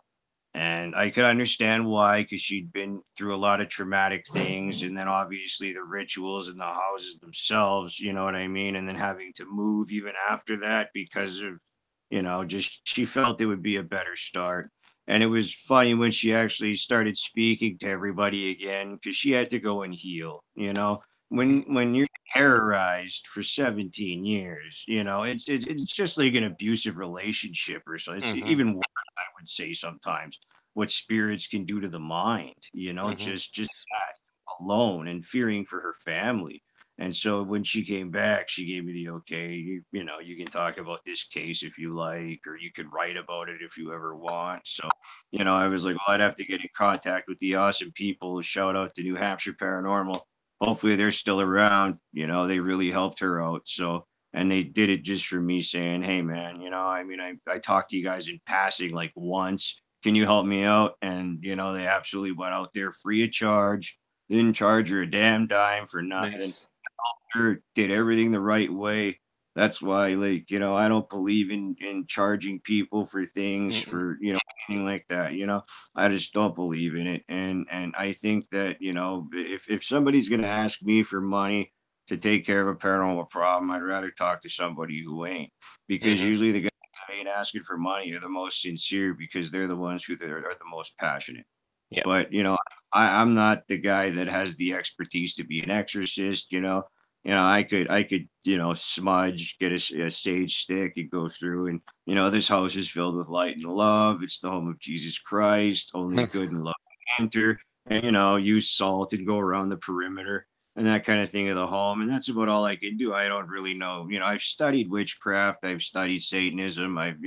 Speaker 2: And I could understand why, because she'd been through a lot of traumatic things. And then obviously the rituals in the houses themselves, you know what I mean? And then having to move even after that because of, just she felt it would be a better start. And it was funny when she actually started speaking to everybody again because she had to go and heal, when you're terrorized for 17 years, it's just like an abusive relationship or so. It's
Speaker 1: Hmm.
Speaker 2: even worse, I would say sometimes what spirits can do to the mind,
Speaker 1: Hmm.
Speaker 2: just that alone and fearing for her family. And so when she came back, she gave me the okay, you can talk about this case if you like, or you could write about it if you ever want. So, I was like, well, I'd have to get in contact with the awesome people. Shout out to New Hampshire Paranormal. Hopefully they're still around. They really helped her out. So, and they did it just for me saying, hey, man, I mean, I talked to you guys in passing like once. Can you help me out? And, they absolutely went out there free of charge, didn't charge her a damn dime for nothing,
Speaker 1: Nice.
Speaker 2: did everything the right way. That's why, like, I don't believe in charging people for things
Speaker 1: Mm-mm.
Speaker 2: for, anything like that. I just don't believe in it. And I think that, if somebody's gonna ask me for money to take care of a paranormal problem, I'd rather talk to somebody who ain't. Because
Speaker 1: Hmm.
Speaker 2: usually the guys that ain't asking for money are the most sincere because they're the ones who are the most passionate.
Speaker 1: Yep.
Speaker 2: But I'm not the guy that has the expertise to be an exorcist. I could smudge, get a sage stick, and go through, and this house is filled with light and love. It's the home of Jesus Christ. Only good and love enter. and use salt and go around the perimeter and that kind of thing of the home. And that's about all I can do. I don't really know. I've studied witchcraft, I've studied Satanism, I've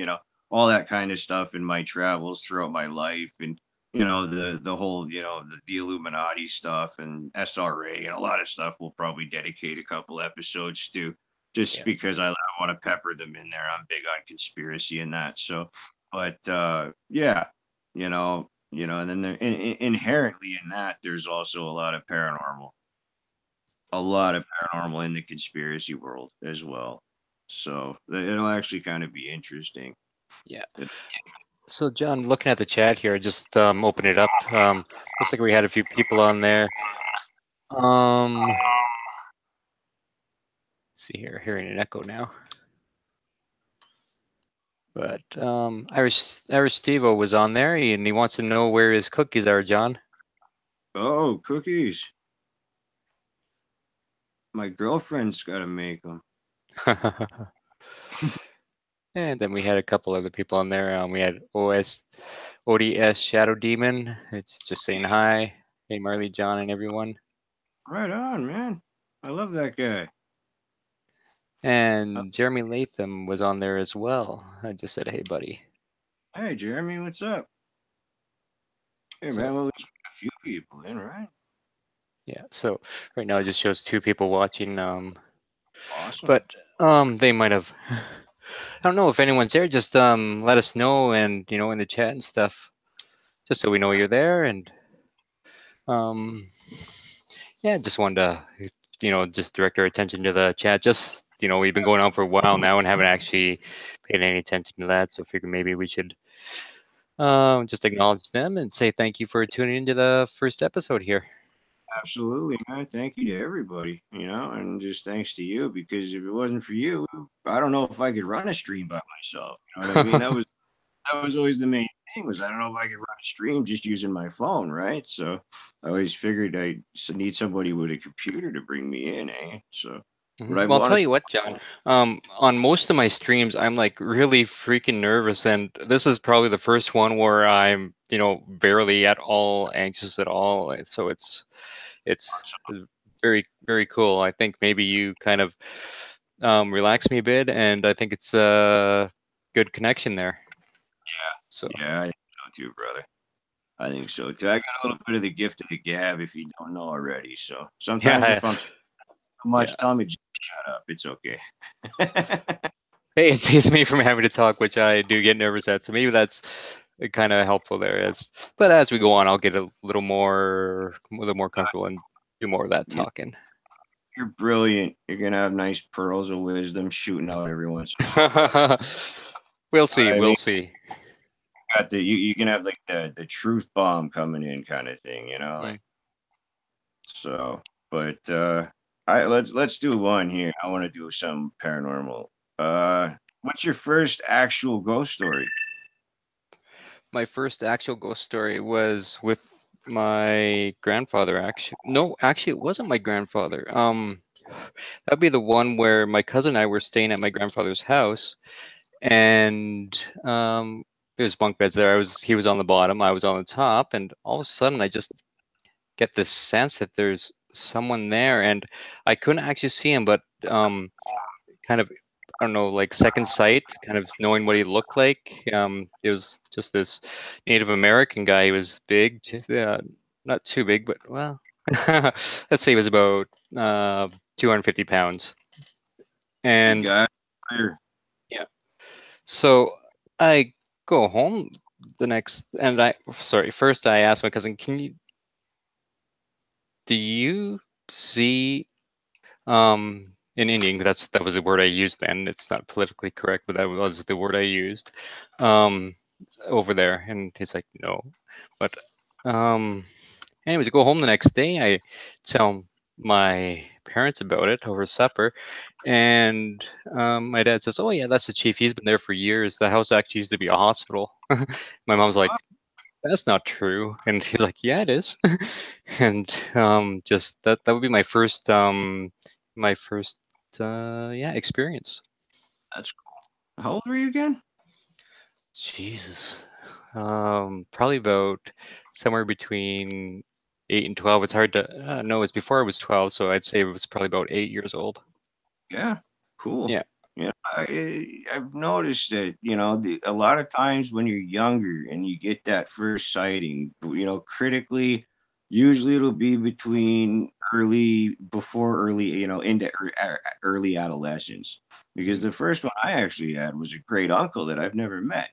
Speaker 2: all that kind of stuff in my travels throughout my life, and the whole the Illuminati stuff and SRA and a lot of stuff. We'll probably dedicate a couple episodes to, just
Speaker 1: Yeah.
Speaker 2: because I want to pepper them in there. I'm big on conspiracy and that. So, but yeah, and then inherently in that, there's also a lot of paranormal in the conspiracy world as well. So it'll actually kind of be interesting.
Speaker 1: Yeah. So, John, looking at the chat here, just open it up. Looks like we had a few people on there. Let's see here, hearing an echo now. But Irish Stevo was on there, and he wants to know where his cookies are, John.
Speaker 2: Oh, cookies. My girlfriend's got to make them.
Speaker 1: And then we had a couple other people on there. We had ODS Shadow Demon. It's just saying hi. Hey, Marley, John, and everyone.
Speaker 2: Right on, man. I love that guy.
Speaker 1: And Jeremy Latham was on there as well. I just said, hey, buddy.
Speaker 2: Hey, Jeremy, what's up? Hey, man, well, there's a few people in, right?
Speaker 1: Yeah, so right now it just shows 2 people watching.
Speaker 2: Awesome.
Speaker 1: But they might have. I don't know if anyone's there. Just let us know, and in the chat and stuff, just so we know you're there. And yeah, just wanted to just direct our attention to the chat. Just we've been going on for a while now and haven't actually paid any attention to that. So figure maybe we should just acknowledge them and say thank you for tuning into the first episode here.
Speaker 2: Absolutely, man. Thank you to everybody, and just thanks to you, because if it wasn't for you, I don't know if I could run a stream by myself. You know what I mean? That was always the main thing, was I don't know if I could run a stream just using my phone, right? So I always figured I need somebody with a computer to bring me in, eh? So what I've
Speaker 1: Well, I'll tell
Speaker 2: wanted.
Speaker 1: you what, John. On most of my streams, I'm like really freaking nervous, and this is probably the first one where I'm, barely at all anxious at all. So it's very, very cool. I think maybe you kind of relax me a bit, and I think it's a good connection there. So
Speaker 2: Yeah, I think so too, brother. I think so too. I got a little bit of the gift of the gab, if you don't know already. So sometimes
Speaker 1: yeah,
Speaker 2: if I'm too
Speaker 1: yeah.
Speaker 2: much, tell me just shut up. It's okay.
Speaker 1: Hey, it saves me from having to talk, which I do get nervous at. So maybe that's kind of helpful there. But as we go on, I'll get a little more comfortable and do more of that talking.
Speaker 2: You're brilliant. You're gonna have nice pearls of wisdom shooting out every once in a while.
Speaker 1: We'll see.
Speaker 2: I
Speaker 1: We'll
Speaker 2: mean,
Speaker 1: see.
Speaker 2: got you can have like the truth bomb coming in kind of thing, like so. But let's do one here. I want to do some paranormal. What's your first actual ghost story?
Speaker 1: My first actual ghost story was with my grandfather. Actually, no, actually, it wasn't my grandfather. That'd be the one where my cousin and I were staying at my grandfather's house, and there's bunk beds there. He was on the bottom, I was on the top, and all of a sudden I just get this sense that there's someone there, and I couldn't actually see him, but kind of, I don't know, like second sight, kind of knowing what he looked like. It was just this Native American guy. He was big, not too big, but well, let's say he was about 250 pounds.
Speaker 2: Big
Speaker 1: And
Speaker 2: guy.
Speaker 1: yeah, so I go home the next, and first I asked my cousin, do you see in Indian? That was the word I used then. It's not politically correct, but that was the word I used um, over there. And he's like, no. But anyways, I go home the next day. I tell my parents about it over supper, and my dad says, "Oh yeah, that's the chief. He's been there for years. The house actually used to be a hospital." My mom's like, "That's not true," and he's like, "Yeah, it is." And just that would be my first yeah, experience.
Speaker 2: That's cool. How old were you again?
Speaker 1: Jesus, probably about somewhere between 8 and 12. It's hard to know. It was before I was 12, so I'd say it was probably about 8 years old.
Speaker 2: Yeah, cool.
Speaker 1: Yeah.
Speaker 2: Yeah, I've noticed that, a lot of times when you're younger and you get that first sighting, critically, usually it'll be before early, into early adolescence. Because the first one I actually had was a great uncle that I've never met.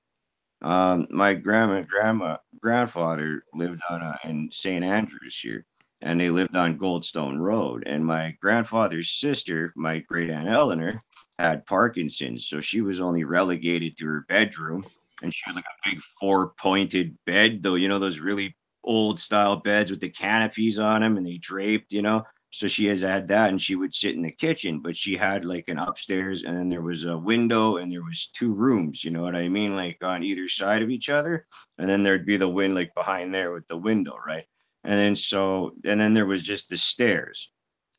Speaker 2: My grandfather lived in St. Andrews here, and they lived on Goldstone Road. And my grandfather's sister, my great aunt Eleanor, had Parkinson's, so she was only relegated to her bedroom, and she had like a big four-pointed bed, though, those really old style beds with the canopies on them and they draped, so she has had that, and she would sit in the kitchen, but she had like an upstairs, and then there was a window, and there was two rooms. You know what I mean? Like on either side of each other, and then there'd be the wind like behind there with the window, right? And then there was just the stairs.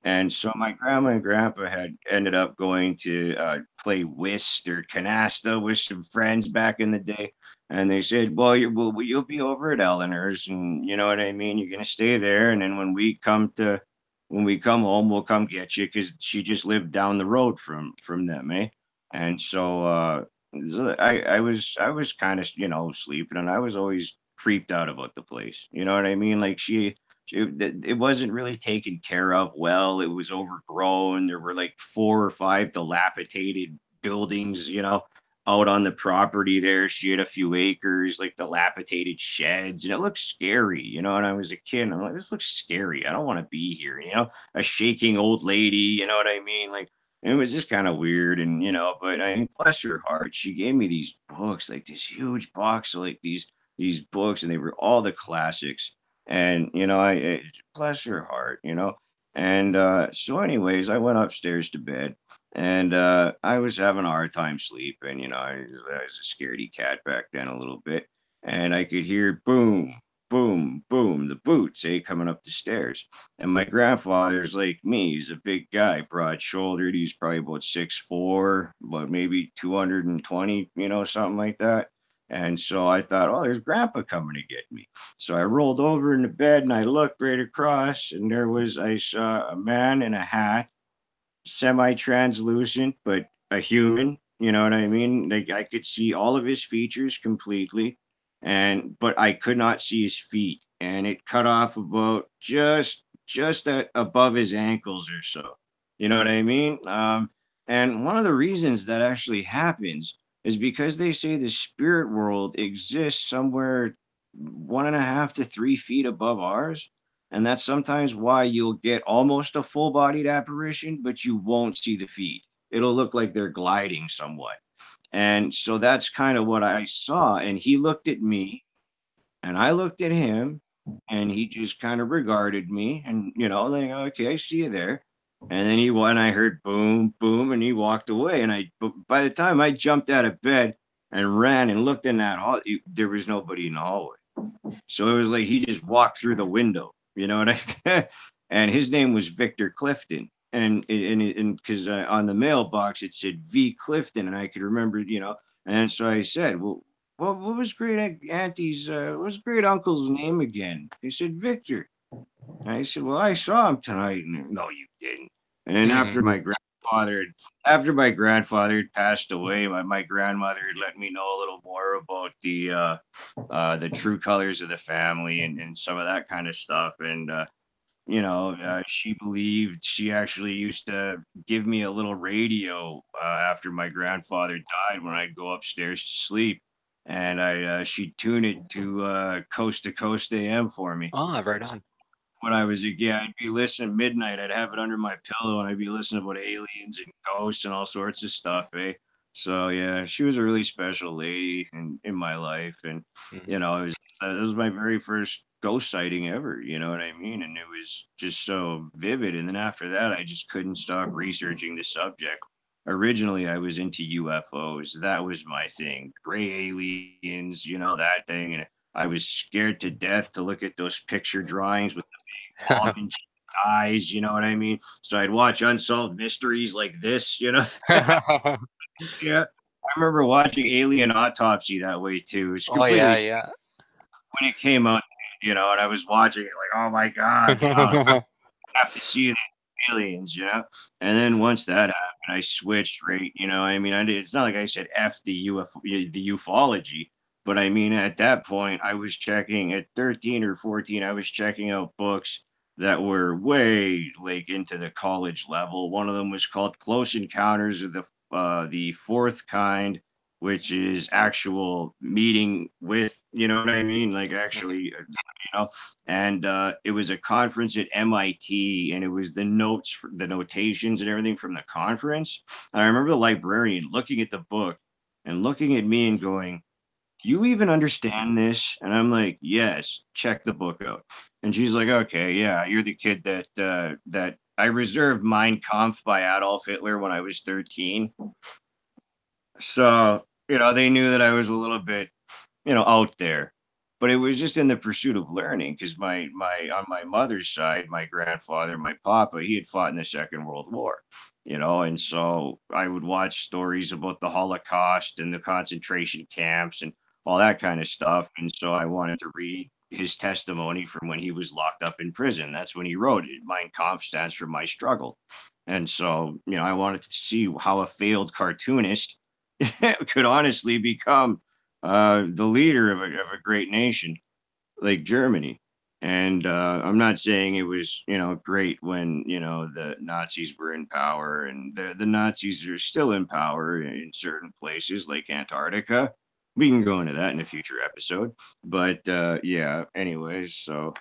Speaker 2: And so my grandma and grandpa had ended up going to play whist or canasta with some friends back in the day. And they said, well, you'll be over at Eleanor's, and you know what I mean? You're going to stay there. And then when we come home, we'll come get you, because she just lived down the road from them, eh? And so I was kind of, sleeping, and I was always creeped out about the place. You know what I mean? Like it wasn't really taken care of well. It was overgrown. There were like four or five dilapidated buildings, out on the property there. She had a few acres, like dilapidated sheds, and it looked scary, And I was a kid, and I'm like, this looks scary. I don't want to be here, A shaking old lady, you know what I mean? Like, it was just kind of weird, and but I mean, bless her heart, she gave me these books, like this huge box of like these books, and they were all the classics. And bless her heart, And so, anyways, I went upstairs to bed, and I was having a hard time sleeping. I was a scaredy cat back then a little bit, and I could hear boom, boom, boom, the boots, coming up the stairs. And my grandfather's like me; he's a big guy, broad-shouldered. He's probably about 6'4", but maybe 220, something like that. And so I thought, oh, there's Grandpa coming to get me. So I rolled over in the bed and I looked right across, and I saw a man in a hat, semi-translucent, but a human. You know what I mean? Like I could see all of his features completely, but I could not see his feet, and it cut off about just above his ankles or so. You know what I mean? And one of the reasons that actually happens is because they say the spirit world exists somewhere 1.5 to 3 feet above ours. And that's sometimes why you'll get almost a full bodied apparition, but you won't see the feet. It'll look like they're gliding somewhat. And so that's kind of what I saw. And he looked at me, and I looked at him, and he just kind of regarded me, and, like, okay, I see you there. And then he went, I heard boom, boom, and he walked away. But by the time I jumped out of bed and ran and looked in that hall, there was nobody in the hallway. So it was like he just walked through the window, you know what I And his name was Victor Clifton. And because on the mailbox it said V Clifton, and I could remember, and so I said, well, what was what was great uncle's name again? He said Victor. And I said, well, I saw him tonight. And, no, you didn't. And then
Speaker 1: Mm.
Speaker 2: after my grandfather had passed away, my grandmother had let me know a little more about the true colors of the family, and some of that kind of stuff. And she believed she actually used to give me a little radio after my grandfather died when I'd go upstairs to sleep, and she'd tune it to Coast AM for me.
Speaker 1: Ah, right on.
Speaker 2: When I was a kid, I'd be listening midnight. I'd have it under my pillow, and I'd be listening about aliens and ghosts and all sorts of stuff, eh? So yeah, she was a really special lady in my life, and
Speaker 1: Mm.
Speaker 2: it was my very first ghost sighting ever. You know what I mean? And it was just so vivid. And then after that, I just couldn't stop researching the subject. Originally, I was into UFOs. That was my thing. Gray aliens, that thing. And I was scared to death to look at those picture drawings with almond eyes, you know what I mean? So I'd watch Unsolved Mysteries like this, Yeah. I remember watching Alien Autopsy that way too. It's
Speaker 1: Oh yeah,
Speaker 2: completely
Speaker 1: yeah.
Speaker 2: when it came out. and I was watching it like, oh my God, have to see the aliens, And then once that happened, I switched right, I mean, it's not like I said F the ufology, but I mean, at that point, I was checking at 13 or 14, I was checking out books that were way like into the college level. One of them was called Close Encounters of the Fourth Kind, which is actual meeting with, you know what I mean? Like actually, and it was a conference at MIT, and it was the notes, the notations, and everything from the conference. And I remember the librarian looking at the book and looking at me and going, "Do you even understand this?" And I'm like, "Yes, check the book out." And she's like, "Okay, yeah, you're the kid that I reserved Mein Kampf by Adolf Hitler when I was 13." So, they knew that I was a little bit, out there. But it was just in the pursuit of learning because my on my mother's side, my grandfather, my papa, he had fought in the Second World War, and so I would watch stories about the Holocaust and the concentration camps and all that kind of stuff. And so I wanted to read his testimony from when he was locked up in prison. That's when he wrote it. Mein Kampf stands for my struggle. And so, I wanted to see how a failed cartoonist could honestly become the leader of a great nation like Germany. And I'm not saying it was, great when, the Nazis were in power, and the Nazis are still in power in certain places like Antarctica. We can go into that in a future episode. But yeah, anyways, so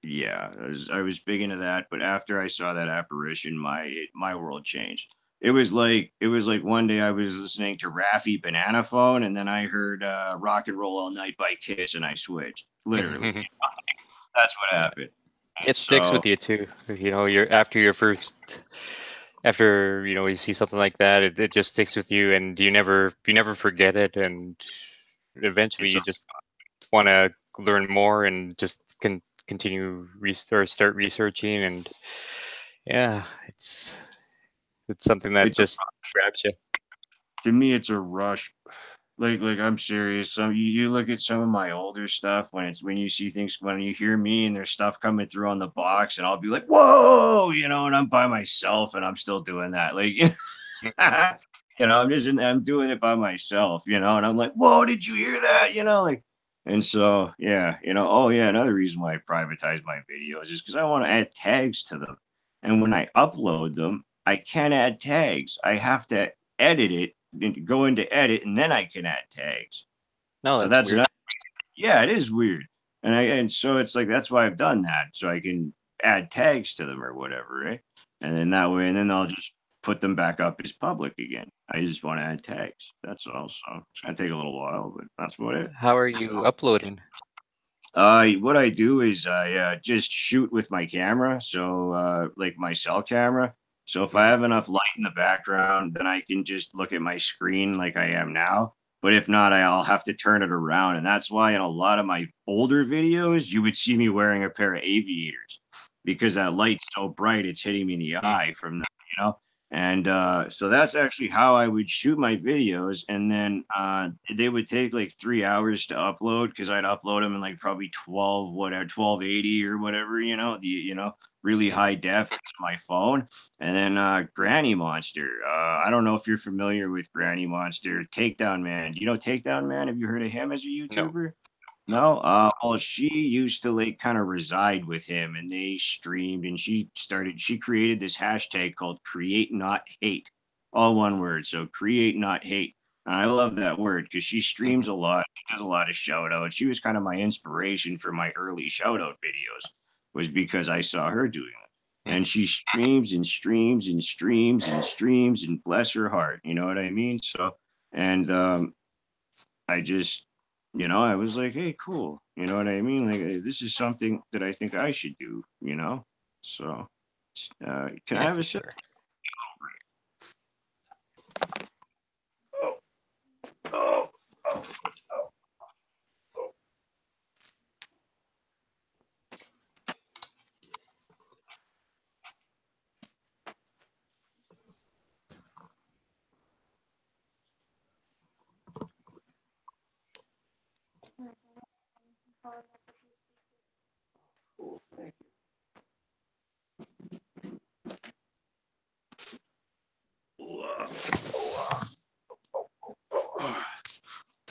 Speaker 2: yeah, I was big into that, but after I saw that apparition, my world changed. It was like one day I was listening to Raffi Banana Phone, and then I heard Rock and Roll All Night by Kiss, and I switched. Literally, that's what happened. And
Speaker 1: It sticks
Speaker 2: so
Speaker 1: with you too. You're after your first, after you see something like that, it just sticks with you, and you never forget it, and eventually
Speaker 2: it's
Speaker 1: you just want to learn more and just continue or start researching, and yeah, it's something that
Speaker 2: it's a,
Speaker 1: just grabs you.
Speaker 2: to me it's a rush. Like I'm serious. So you look at some of my older stuff when you see things when you hear me and there's stuff coming through on the box, and I'll be like, whoa, and I'm by myself and I'm still doing that. Like I'm doing it by myself, and I'm like, whoa, did you hear that? Like, and so yeah, oh yeah, another reason why I privatize my videos is because I want to add tags to them. And when I upload them, I can't add tags. I have to edit it and go into edit, and then I can add tags.
Speaker 1: No,
Speaker 2: So
Speaker 1: that's
Speaker 2: that's
Speaker 1: weird.
Speaker 2: another, yeah, it is weird. And so it's like that's why I've done that. So I can add tags to them or whatever, right? And then that way, and then I'll just put them back up as public again. I just want to add tags. That's all. So it's gonna take a little while, but that's what it.
Speaker 1: How are you uploading?
Speaker 2: What I do is I just shoot with my camera, so like my cell camera. So if I
Speaker 1: Mhm.
Speaker 2: have enough light in the background, then I can just look at my screen like I am now. But if not, I'll have to turn it around, and that's why in a lot of my older videos, you would see me wearing a pair of aviators because that light's so bright, it's hitting me in the
Speaker 1: Mm.
Speaker 2: eye from you know. And so that's actually how I would shoot my videos. And then they would take like 3 hours to upload because I'd upload them in like probably 1280 or whatever, really high def to my phone. And then Granny Monster. I don't know if you're familiar with Granny Monster. Takedown Man. Do you know Takedown Man? Have you heard of him as a
Speaker 1: No.
Speaker 2: YouTuber? No, well, she used to like kind of reside with him, and they streamed, and she created this hashtag called create not hate, all one word. So create not hate. And I love that word because she streams
Speaker 1: Mhm.
Speaker 2: a lot. She does a lot of shout outs. She was kind of my inspiration for my early shout out videos, was because I saw her doing it. And
Speaker 1: Mhm.
Speaker 2: she streams and streams and streams and streams, and bless her heart. You know what I mean? So, and I just, I was like, hey, cool. You know what I mean? Like, this is something that I think I should do. So, can I
Speaker 1: Yeah,
Speaker 2: have a
Speaker 1: for
Speaker 2: sip?
Speaker 1: sure.
Speaker 2: Oh, oh, oh,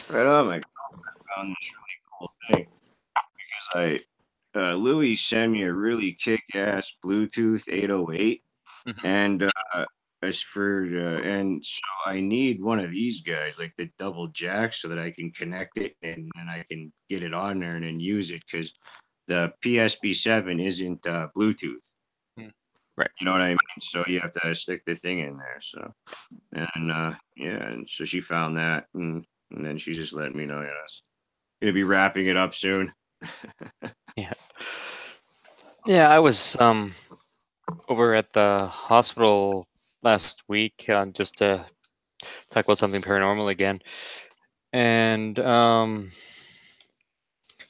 Speaker 2: Right on, my found this really cool thing because Louis sent me a really kick-ass Bluetooth 808,
Speaker 1: Mhm.
Speaker 2: and as for and so I need one of these guys, like the double jack, so that I can connect it and then I can get it on there and then use it because the PSP 7 isn't Bluetooth.
Speaker 1: Mm. Right.
Speaker 2: You know what I mean? So you have to stick the thing in there. So and yeah, and so she found that, and then she just let me know. Yes, gonna be wrapping it up soon.
Speaker 1: Yeah. Yeah, I was over at the hospital last week just to talk about something paranormal again. And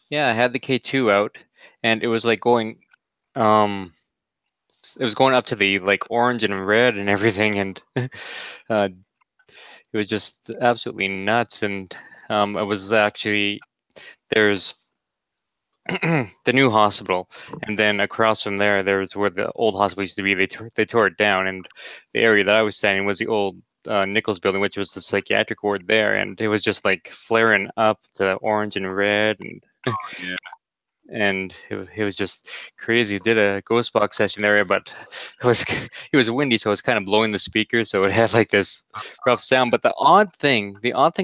Speaker 1: yeah, I had the K2 out and it was like going um it was going up to the like orange and red and everything and it was just absolutely nuts and it was actually there's the new hospital, and then across from there, there's where the old hospital used to be. They tore it down, and the area that I was standing was the old Nichols building, which was the psychiatric ward there, and it was just like flaring up to orange and red, and
Speaker 2: Yeah,
Speaker 1: and it was just crazy. Did a ghost box session there, but it was windy, so it was kind of blowing the speakers, so it had like this rough sound. But the odd thing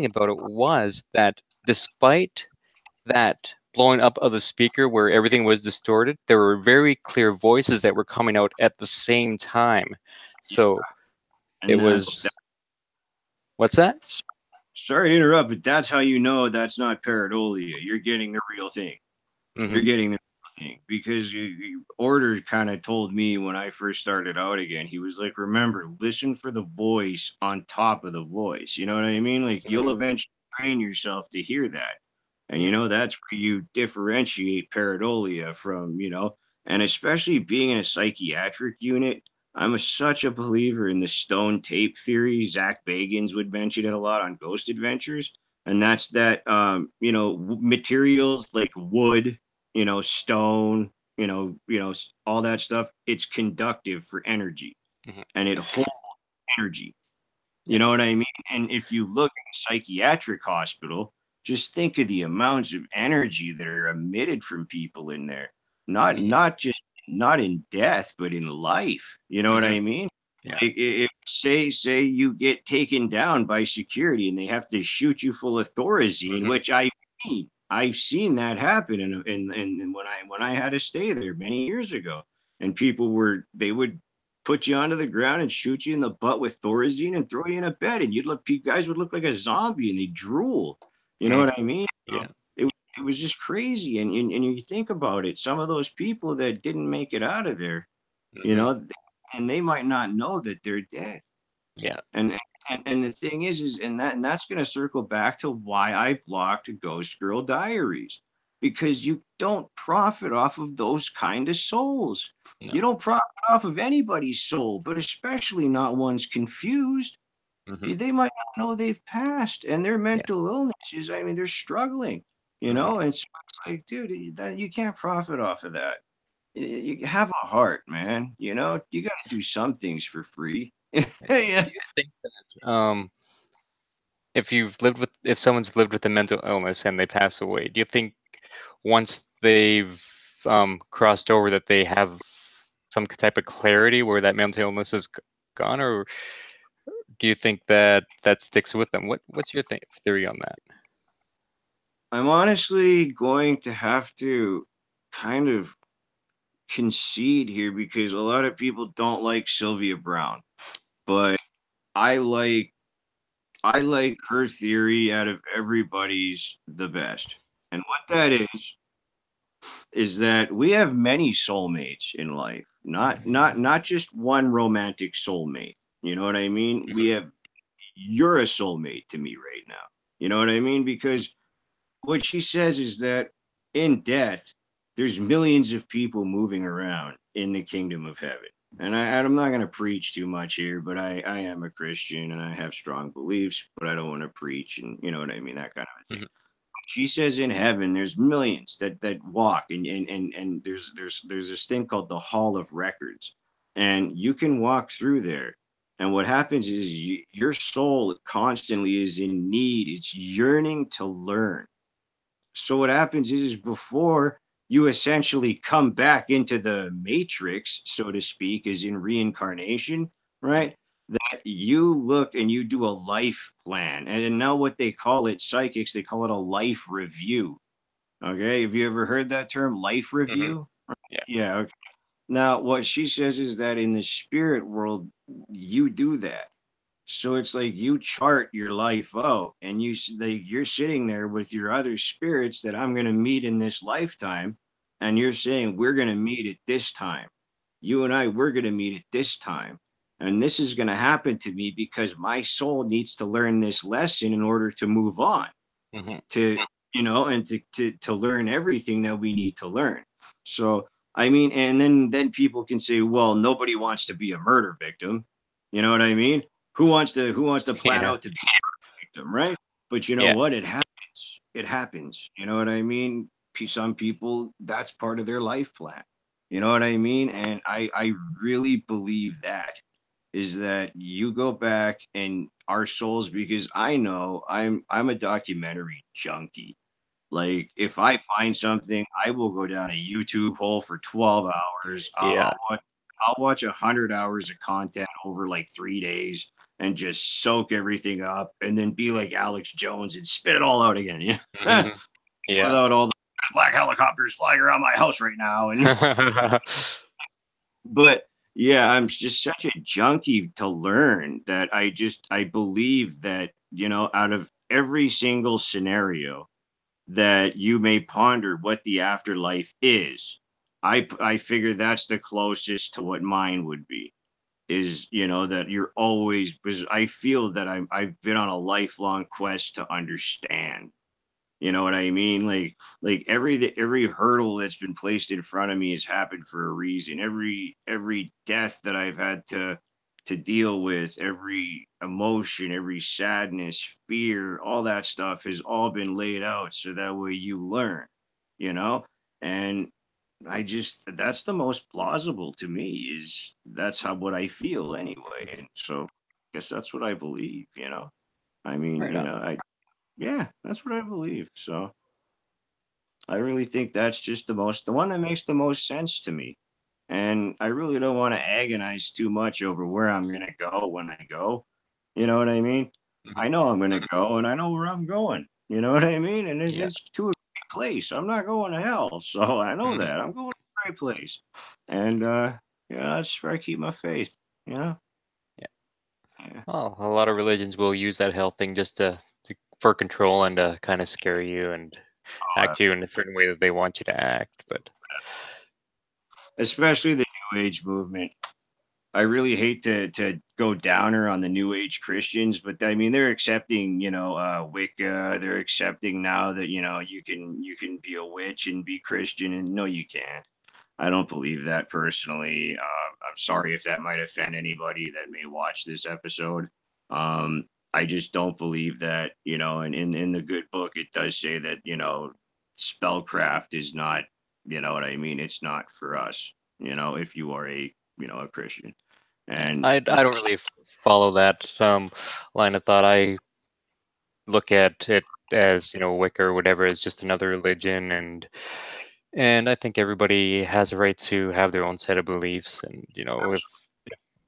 Speaker 1: about it was that despite that blowing up of the speaker where everything was distorted, there were very clear voices that were coming out at the same time. So it
Speaker 2: and
Speaker 1: was, what's that?
Speaker 2: sorry to interrupt, but that's how you know that's not pareidolia. You're getting the real thing. You're
Speaker 1: Hmm.
Speaker 2: getting the real thing because Order kind of told me when I first started out again. He was like, "Remember, listen for the voice on top of the voice." You know what I mean? Like you'll eventually train yourself to hear that, and
Speaker 1: Yeah.
Speaker 2: that's where you differentiate pareidolia from and especially being in a psychiatric unit. Such a believer in the stone tape theory. Zach Bagans would mention it a lot on Ghost Adventures, and that's that materials like wood, stone, all that stuff. It's conductive for energy,
Speaker 1: Hmm.
Speaker 2: and it holds energy. You
Speaker 1: Yeah.
Speaker 2: know what I mean? And if you look at a psychiatric hospital, just think of the amounts of energy that are emitted from people in there. Not
Speaker 1: Hmm.
Speaker 2: not just not in death, but in life. You know what
Speaker 1: Hmm.
Speaker 2: I mean?
Speaker 1: Yeah.
Speaker 2: Like if say you get taken down by security and they have to shoot you full of thorazine,
Speaker 1: Hmm.
Speaker 2: which I've seen that happen in when I had to stay there many years ago, and they would put you onto the ground and shoot you in the butt with thorazine and throw you in a bed, and guys would look like a zombie and they drool. You know
Speaker 1: Hmm.
Speaker 2: what I mean?
Speaker 1: Yeah.
Speaker 2: It, it was just crazy, and you think about it, some of those people that didn't make it out of there, you
Speaker 1: Hmm.
Speaker 2: know, and they might not know that they're dead.
Speaker 1: Yeah.
Speaker 2: And and the thing is and that's going to circle back to why I blocked Ghost Girl Diaries, because you don't profit off of those kind of souls.
Speaker 1: No.
Speaker 2: You don't profit off of anybody's soul, but especially not one's confused.
Speaker 1: Hmm.
Speaker 2: They might not know they've passed, and their
Speaker 1: Yeah.
Speaker 2: mental illnesses. I mean, they're struggling,
Speaker 1: Hmm.
Speaker 2: and so it's like, dude, that you can't profit off of that. You have a heart, man. You got to do some things for free.
Speaker 1: Do
Speaker 2: Yeah.
Speaker 1: you think that if someone's lived with a mental illness and they pass away, do you think once they've crossed over that they have some type of clarity where that mental illness is gone, or do you think that that sticks with them? What's your theory on that?
Speaker 2: I'm honestly going to have to kind of concede here because a lot of people don't like Sylvia Brown, but I like I like her theory out of everybody's the best. And what that is that we have many soulmates in life, not just one romantic soulmate. You know what I mean?
Speaker 1: Hmm.
Speaker 2: You're a soulmate to me right now. You know what I mean? Because what she says is that in death, there's millions of people moving around in the kingdom of heaven. And I'm not going to preach too much here, but I am a Christian and I have strong beliefs, but I don't want to preach and you know what I mean, that kind of a thing.
Speaker 1: Hmm.
Speaker 2: She says in heaven, there's millions that walk, and there's this thing called the Hall of Records, and you can walk through there And what happens is your soul constantly is in need, it's yearning to learn. So what happens is before you essentially come back into the matrix, so to speak, is in reincarnation, right? That you look and you do a life plan. And now what they call it, psychics, they call it a life review. Okay. Have you ever heard that term, life
Speaker 1: Hmm.
Speaker 2: review?
Speaker 1: Yeah.
Speaker 2: Yeah. Okay. Now, what she says is that in the spirit world, you do that. So it's like you chart your life out, and you're sitting there with your other spirits that I'm going to meet in this lifetime, and you're saying we're going to meet at this time. You and I, we're going to meet at this time, and this is going to happen to me because my soul needs to learn this lesson in order to move on
Speaker 1: Hmm.
Speaker 2: to and to learn everything that we need to learn. So I mean, and then people can say, well, nobody wants to be a murder victim. You know what I mean? Who wants to plan
Speaker 1: Yeah.
Speaker 2: out to be a victim, right? But you know
Speaker 1: Yeah.
Speaker 2: what? It happens. It happens. You know what I mean? Some people, that's part of their life plan. You know what I mean? And I really believe that is that you go back and our souls, because I know I'm a documentary junkie. Like if I find something, I will go down a YouTube hole for 12 hours.
Speaker 1: Yeah.
Speaker 2: I'll watch 100 hours of content over like 3 days and just soak everything up and then be like Alex Jones and spit it all out again. Yeah.
Speaker 1: Hmm. Yeah.
Speaker 2: Without all the black helicopters flying around my house right now. And but yeah, I'm just such a junkie to learn that I believe that, out of every single scenario that you may ponder what the afterlife is, I figure that's the closest to what mine would be. Is that you're always, because I feel that I've been on a lifelong quest to understand. You know what I mean? Like every hurdle that's been placed in front of me has happened for a reason. Every death that I've had to deal with, every emotion, every sadness, fear, all that stuff has all been laid out so that way you learn, you know? And I just, that's the most plausible to me, is that's how what I feel anyway. And so I guess that's what I believe, you know. I mean,
Speaker 1: Right on.
Speaker 2: I yeah, that's what I believe. So I really think that's just the one that makes the most sense to me. And I really don't want to agonize too much over where I'm going to go when I go. You know what I mean?
Speaker 1: Hmm.
Speaker 2: I know I'm going to go and I know where I'm going. You know what I mean? And
Speaker 1: Yeah.
Speaker 2: it's to a great place. I'm not going to hell. So I know
Speaker 1: Hmm.
Speaker 2: that. I'm going to a great place. And, that's where I keep my faith. You know?
Speaker 1: Yeah.
Speaker 2: Yeah.
Speaker 1: Well, a lot of religions will use that health thing just to for control and to kind of scare you and
Speaker 2: Uh,
Speaker 1: act you in a certain way that they want you to act. But
Speaker 2: Especially the New Age movement. I really hate to go downer on the New Age Christians, but I mean they're accepting, Wicca. They're accepting now that you can be a witch and be Christian, and no, you can't. I don't believe that personally. I'm sorry if that might offend anybody that may watch this episode. I just don't believe that, and in the good book it does say that spellcraft is not, you know what I mean. It's not for us. If you are a Christian.
Speaker 1: yeah,
Speaker 2: And
Speaker 1: I don't really follow that line of thought. I look at it as Wicca or whatever as just another religion, and I think everybody has a right to have their own set of beliefs. And if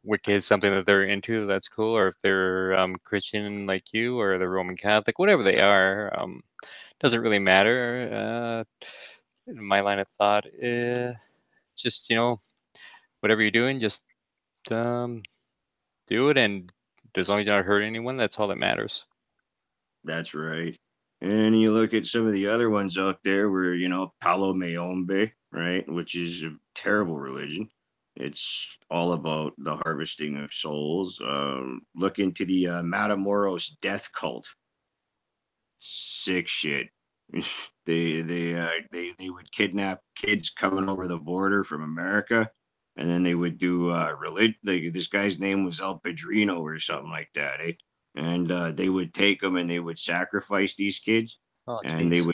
Speaker 1: Wicca is something that they're into, that's cool. Or if they're Christian like you, or they're Roman Catholic, whatever they are, doesn't really matter. In my line of thought, just whatever you're doing, just um, do it, and as long as you're not hurting anyone, that's all that matters.
Speaker 2: that's right. And you look at some of the other ones out there where, Palo Mayombe, right, which is a terrible religion. It's all about the harvesting of souls. Look into the Matamoros death cult. Sick shit. They would kidnap kids coming over the border from America, and then they would do Like, this guy's name was El Padrino or something like that, eh? And they would take them and they would sacrifice these kids,
Speaker 1: Oh,
Speaker 2: and
Speaker 1: jeez.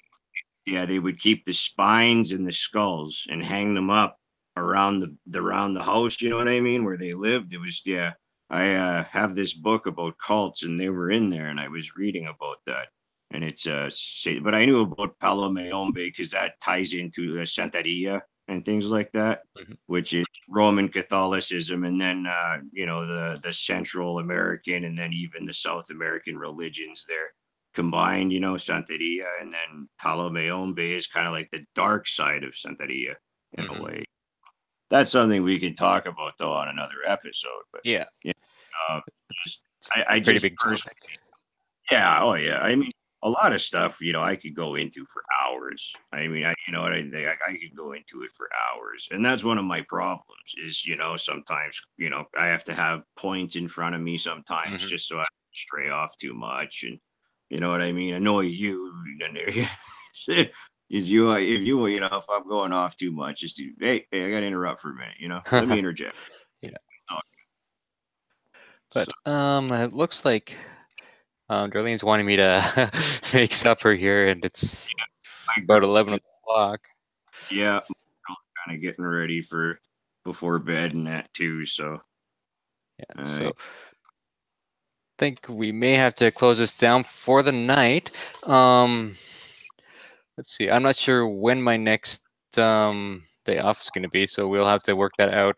Speaker 2: they would keep the spines and the skulls and hang them up around the house. You know what I mean? Where they lived, it was, yeah. I have this book about cults, and they were in there, and I was reading about that. And it's but I knew about Palo Mayombe because that ties into Santeria and things like that,
Speaker 1: Mhm.
Speaker 2: which is Roman Catholicism, and then the Central American, and then even the South American religions there combined. Santeria, and then Palo Mayombe is kind of like the dark side of Santeria in a
Speaker 1: Mhm.
Speaker 2: way. That's something we could talk about though on another episode. But
Speaker 1: Yeah,
Speaker 2: yeah, uh, just
Speaker 1: it's
Speaker 2: I
Speaker 1: a pretty
Speaker 2: just
Speaker 1: big
Speaker 2: personally,
Speaker 1: topic.
Speaker 2: yeah, oh yeah. I mean, a lot of stuff, I could go into for hours. I mean, you know what I could go into it for hours, and that's one of my problems. Is sometimes I have to have points in front of me sometimes
Speaker 1: Mhm.
Speaker 2: just so I don't stray off too much, and you know what I mean. Annoy you, and is you if if I'm going off too much, just do hey, I got to interrupt for a minute. Let me interject.
Speaker 1: Yeah,
Speaker 2: So,
Speaker 1: but it looks like Darlene's wanting me to make supper here, and it's
Speaker 2: I
Speaker 1: about 11 o'clock.
Speaker 2: yeah, kind of getting ready for before bed and that too. So,
Speaker 1: Yeah,
Speaker 2: uh,
Speaker 1: so think we may have to close this down for the night. Um, let's see. I'm not sure when my next day off is going to be, so we'll have to work that out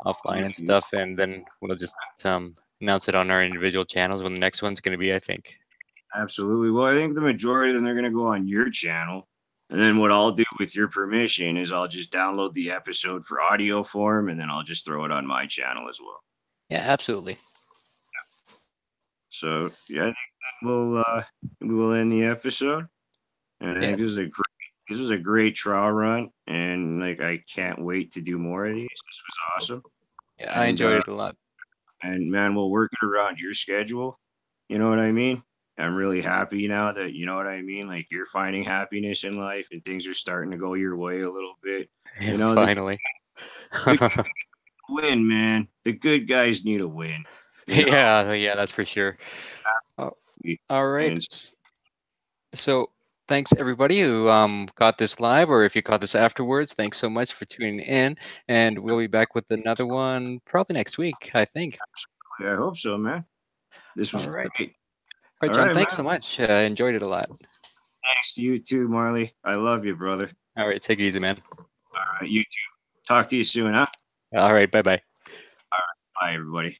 Speaker 1: offline and stuff, and then we'll just announce it on our individual channels when the next one's going to be, I think.
Speaker 2: absolutely. Well, I think the majority of them they're going to go on your channel. And then what I'll do with your permission is I'll just download the episode for audio form and then I'll just throw it on my channel as well.
Speaker 1: Yeah, absolutely.
Speaker 2: So yeah, I think we will end the episode. And I
Speaker 1: Yeah,
Speaker 2: think this was a great trial run, and like I can't wait to do more of these. This was awesome,
Speaker 1: yeah, I
Speaker 2: and
Speaker 1: enjoyed it a lot.
Speaker 2: man, we'll work it around your schedule. You know what I mean? I'm really happy now that you know what I mean. Like you're finding happiness in life, and things are starting to go your way a little bit.
Speaker 1: Yeah,
Speaker 2: You know,
Speaker 1: finally.
Speaker 2: the win, man. The good guys need a win. You know,
Speaker 1: Yeah, yeah, that's for sure. Oh, all right.
Speaker 2: and
Speaker 1: So thanks everybody who got this live, or if you caught this afterwards, thanks so much for tuning in. And we'll be back with another one probably next week, I think.
Speaker 2: I hope so, man. This was
Speaker 1: All right.
Speaker 2: great.
Speaker 1: All right,
Speaker 2: All
Speaker 1: John,
Speaker 2: right,
Speaker 1: thanks
Speaker 2: man.
Speaker 1: so much. I enjoyed it a lot.
Speaker 2: Thanks to you too, Marley. I love you, brother.
Speaker 1: All right, take it easy, man.
Speaker 2: You too. Talk to you soon, huh?
Speaker 1: All right, bye bye.
Speaker 2: Bye, everybody.